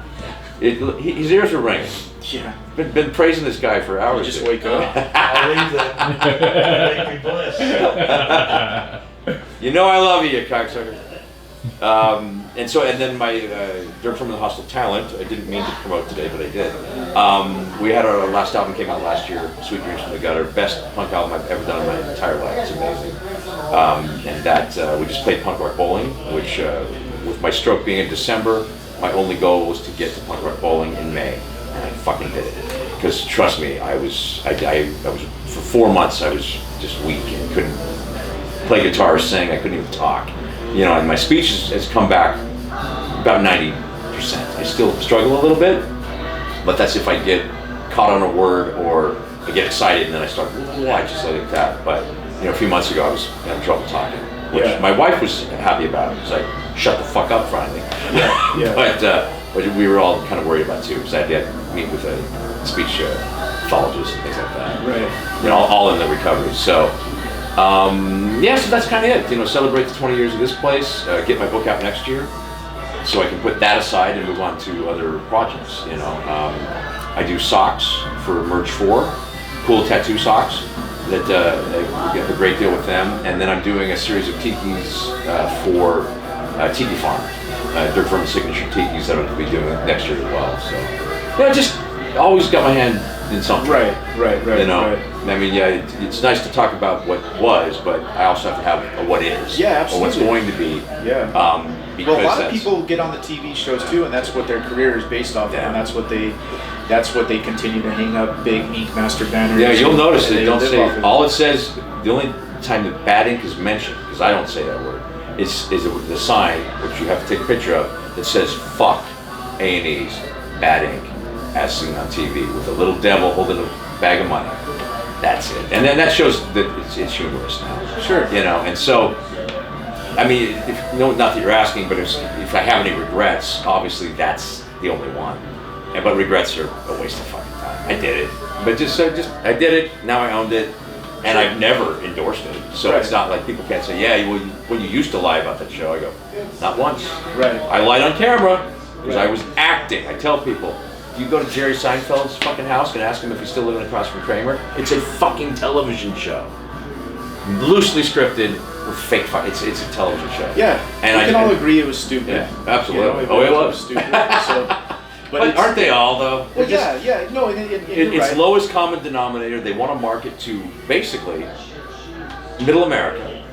His ears are ringing. Yeah. Been praising this guy for hours. Just wake up. I'll leave that. Make me blessed. You know I love you, cocksucker. And then my Dirk from the Hostile Talent. I didn't mean to promote today, but I did. We had our last album came out last year. Sweet Dreams from the Gutter, best punk album I've ever done in my entire life. It's amazing. And that we just played Punk Rock Bowling, which with my stroke being in December, my only goal was to get to Punk Rock Bowling in May, and I fucking did it. Because trust me, I was for 4 months I was just weak and couldn't play guitar or sing. I couldn't even talk. You know, and my speech has come back about 90%. I still struggle a little bit, but that's if I get caught on a word or I get excited and then I start, I just like that. But you know, a few months ago I was having trouble talking, which my wife was happy about. It was like, shut the fuck up finally. But we were all kind of worried about it too, because I had to meet with a speech pathologist and things like that. Right. You know, all in the recovery. So. So that's kind of it. You know, celebrate the 20 years of this place. Get my book out next year, so I can put that aside and move on to other projects. You know, I do socks for Merge 4, cool tattoo socks. That I get a great deal with them, and then I'm doing a series of tikis for Tiki Farm. Dirk from Signature Tikis that I'm going to be doing next year as well. So, yeah, just always got my hand in something. Right. You know, right. I mean, it's nice to talk about what was, but I also have to have a what is. Yeah, absolutely. Or what's going to be. Yeah. Because well, a lot of people get on the TV shows too, and that's what their career is based off of, and that's what they continue to hang up big ink master banners. Yeah, you'll notice they don't say of. all it says. The only time that bad ink is mentioned, because I don't say that word, is the sign which you have to take a picture of that says "fuck A&E's bad ink," as seen on TV with a little devil holding a bag of money. That's it, and then that shows that it's humorous now. Sure. You know, and so, I mean, not that you're asking, but if I have any regrets, obviously that's the only one. But regrets are a waste of fucking time. I did it, but I did it. Now I owned it, and I've never endorsed it. So it's not like people can't say, yeah, when you used to lie about that show. I go, not once. Right. I lied on camera because I was acting. I tell people. You go to Jerry Seinfeld's fucking house and ask him if he's still living across from Kramer. It's a fucking television show, loosely scripted with fake. It's a television show. Yeah, and we can all agree it was stupid. Yeah, absolutely. You know, it was stupid. So, but aren't they all though? Well, yeah. No, it's right. lowest common denominator. They want to market to basically middle America,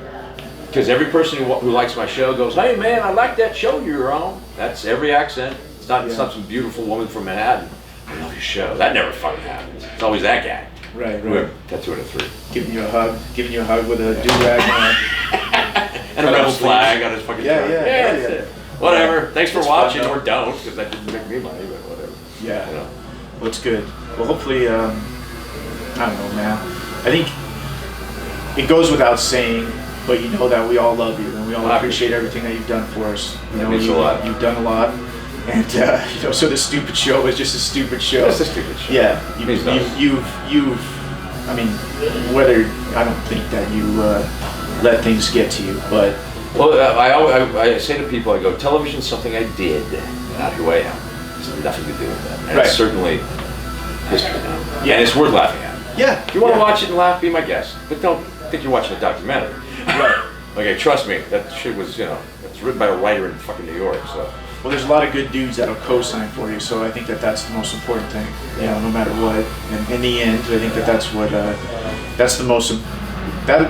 because every person who likes my show goes, "Hey man, I like that show you're on." That's every accent. It's not some beautiful woman from Manhattan. I love your show. That never fucking happens. It's always that guy. Right. Tattoo at a 3. Giving you a hug with a do-rag and a rebel flag on his fucking truck. Yeah. That's it. Whatever. Thanks for watching, or don't, because that didn't make me money, but whatever. Yeah. You know. Well, it's good. Well, hopefully, I don't know, man. I think it goes without saying, but you know that we all love you and we all appreciate everything that you've done for us. You know, means a lot. You've done a lot. And you know, so the stupid show is just a stupid show. It's a stupid show. Yeah, you've. I mean, whether I don't think that you let things get to you, but well, I say to people, I go, television's something I did, not who I am. It's nothing to do with that. And it's certainly history now. Yeah, and it's worth laughing at. Yeah. If you want to watch it and laugh, be my guest, but don't think you're watching a documentary. Right. Okay, trust me, that shit was, it's written by a writer in fucking New York, so. Well, there's a lot of good dudes that'll co-sign for you, so I think that's the most important thing. You know, no matter what. And in the end, I think that's what that's the most. That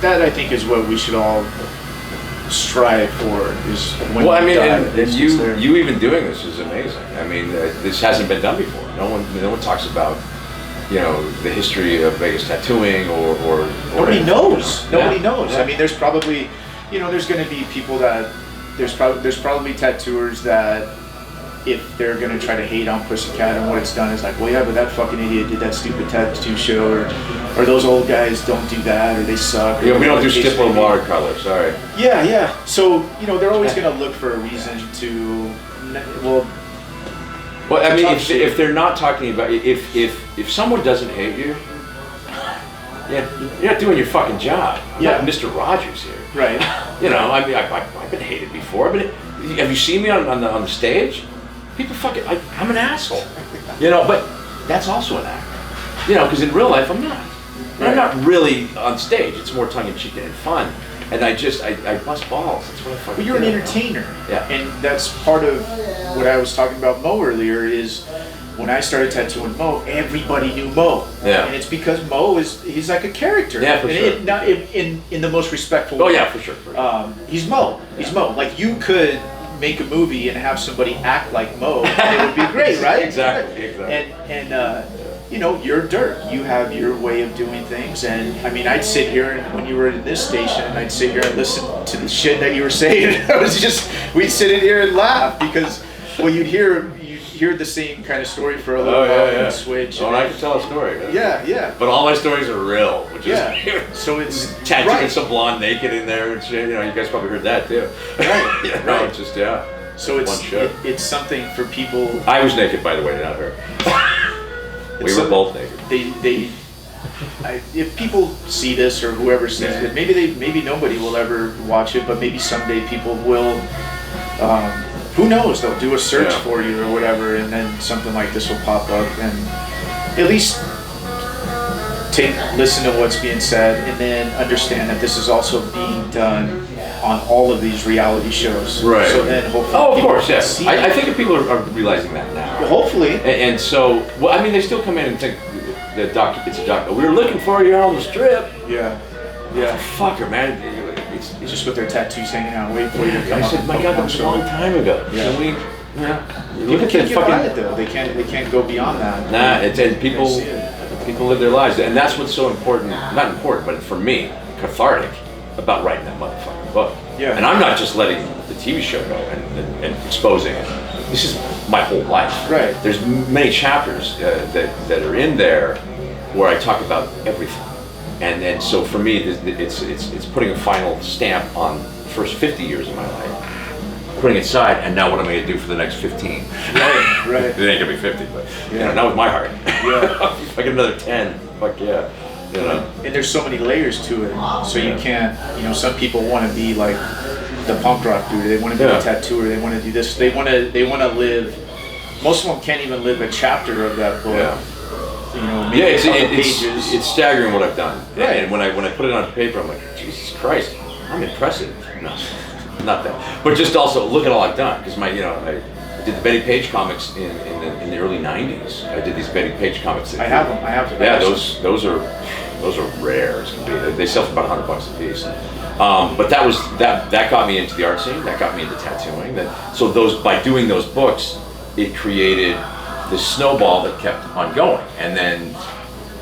I think is what we should all strive for. Is when well, I mean, die, and you even doing this is amazing. I mean, this hasn't been done before. No one talks about. The history of Vegas tattooing or nobody knows. Nobody knows. Yeah. I mean, there's probably, there's going to be people that. There's probably tattooers that, if they're gonna try to hate on Pussycat and what it's done, is like, well, yeah, but that fucking idiot did that stupid tattoo show, or those old guys don't do that, or they suck. Yeah, we don't do stipple and watercolor. Sorry. Yeah. So they're always gonna look for a reason to, well. Well, I mean, if they're not talking about if someone doesn't hate you, you're not doing your fucking job. I'm not Mr. Rogers here. Right. I mean, I've been hated before, but have you seen me on the stage? People fucking, I'm an asshole. But that's also an act. Because in real life I'm not. Right. I'm not really on stage. It's more tongue in cheek and fun. And I bust balls. That's what I fucking But you're an do. entertainer. Yeah. And that's part of what I was talking about Mo earlier is when I started tattooing Mo, everybody knew Mo. Yeah. And it's because Mo he's like a character. Yeah, for and sure. Not in the most respectful way. Oh yeah, for sure. He's Mo. He's Mo. Like you could make a movie and have somebody act like Mo, and it would be great, right? Exactly. And you know, you're Dirk. You have your way of doing things, and I mean, I'd sit here and when you were at this station, and I'd sit here and listen to the shit that you were saying. We'd sit in here and laugh because, well, you'd hear the same kind of story for a little while and switch. Oh, and I can tell a story. Yeah. But all my stories are real, which is So it's tattooing some blonde naked in there and shit. You know, you guys probably heard that too. Right. You know, Right. it's just So one shot. it's something for people. I was naked, by the way, not her. We were both naked. If people see this or whoever sees it, maybe nobody will ever watch it, but maybe someday people will. Who knows? They'll do a search for you or whatever, and then something like this will pop up, and at least listen to what's being said, and then understand that this is also being done on all of these reality shows. Right. So then hopefully. Oh, of people course, can yes. see I think that people are realizing that now. Hopefully. And so, well, I mean, they still come in and think it's a doctor. We were looking for you on the strip. Yeah. Fucker, man. It's Just with their tattoos hanging out, waiting for you to come I up said, and my poke God, that on was a the long shoulder. time ago. Yeah. Can we, People look at can't the get by it fucking. though. They can't go beyond that. Nah, and people They see it. people live their lives, and that's what's so important. Not important, but for me, cathartic about writing that motherfucking book. Yeah. And I'm not just letting the TV show go and exposing it. This is my whole life. Right. There's many chapters that are in there where I talk about everything, and so for me, it's putting a final stamp on the first 50 years of my life, putting it aside, and now what am I going to do for the next 15? Right. It ain't gonna be 50, but you know, not with my heart. Yeah. If I get another 10, fuck yeah. You know. And there's so many layers to it. So you can't, some people want to be like the punk rock dude. They want to be a tattooer. They want to do this. They want to live. Most of them can't even live a chapter of that book. Yeah. Maybe a couple It's pages. it's staggering what I've done. Right. And when I put it on paper, I'm like, Jesus Christ, I'm impressive. No, not that. But just also look at all I've done, because I did the Betty Page comics in the early '90s. I did these Betty Page comics. I have them. I have them. Yeah, those are rare as can be. They sell for about $100 a piece. But that got me into the art scene. That got me into tattooing. So by doing those books, it created this snowball that kept on going. And then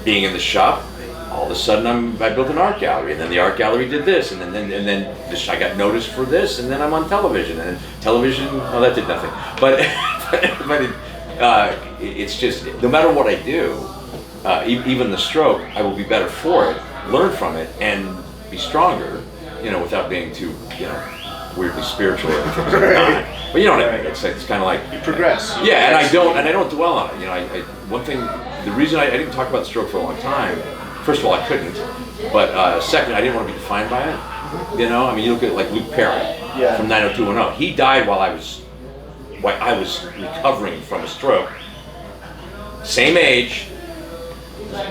being in the shop, all of a sudden I built an art gallery, and then the art gallery did this, and then I got noticed for this, and then I'm on television, and television. Oh, that did nothing. But it's just no matter what I do, even the stroke, I will be better for it, learn from it, and be stronger. Without being too weirdly spiritual or things like that. But you know what I mean? It's kind of like You progress. Yeah, and I don't dwell on it. One thing, the reason I didn't talk about the stroke for a long time. First of all, I couldn't, but second, I didn't want to be defined by it. You look at like Luke Perry from 90210. He died while I was recovering from a stroke. Same age,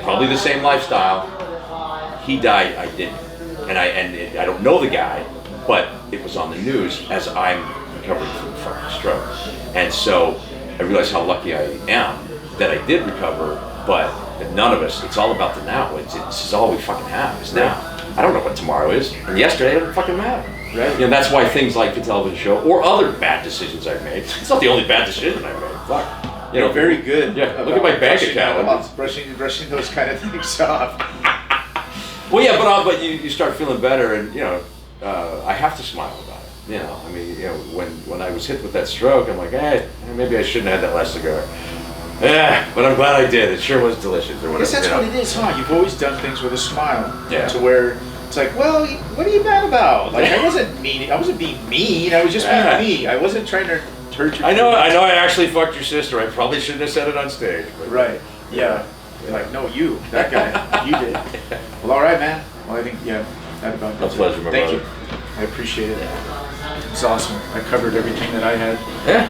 probably the same lifestyle. He died, I didn't, and I don't know the guy, but it was on the news as I'm recovering from a fucking stroke, and so I realized how lucky I am that I did recover, but none of us, it's all about the now. This is all we fucking have, is now. I don't know what tomorrow is, and yesterday doesn't fucking matter. Right. That's why things like the television show, or other bad decisions I've made, it's not the only bad decision I've made, fuck. Very good. Yeah, look at my bank account. Brushing those kind of things off. Well, yeah, but you start feeling better, and I have to smile about it. When I was hit with that stroke, I'm like, maybe I shouldn't have had that last cigar. Yeah, but I'm glad I did. It sure was delicious. Or I guess that's what it is, huh? You've always done things with a smile. Yeah. To where it's like, well, what are you mad about? Like, I wasn't mean. I wasn't being mean. I was just being me. I wasn't trying to hurt you. I know. I actually fucked your sister. I probably shouldn't have said it on stage. But Right. Yeah. Like, no, you, that guy, you did. Well, all right, man. Well, I think, that about does A pleasure, it. my Thank brother. you. I appreciate it. It's awesome. I covered everything that I had. Yeah.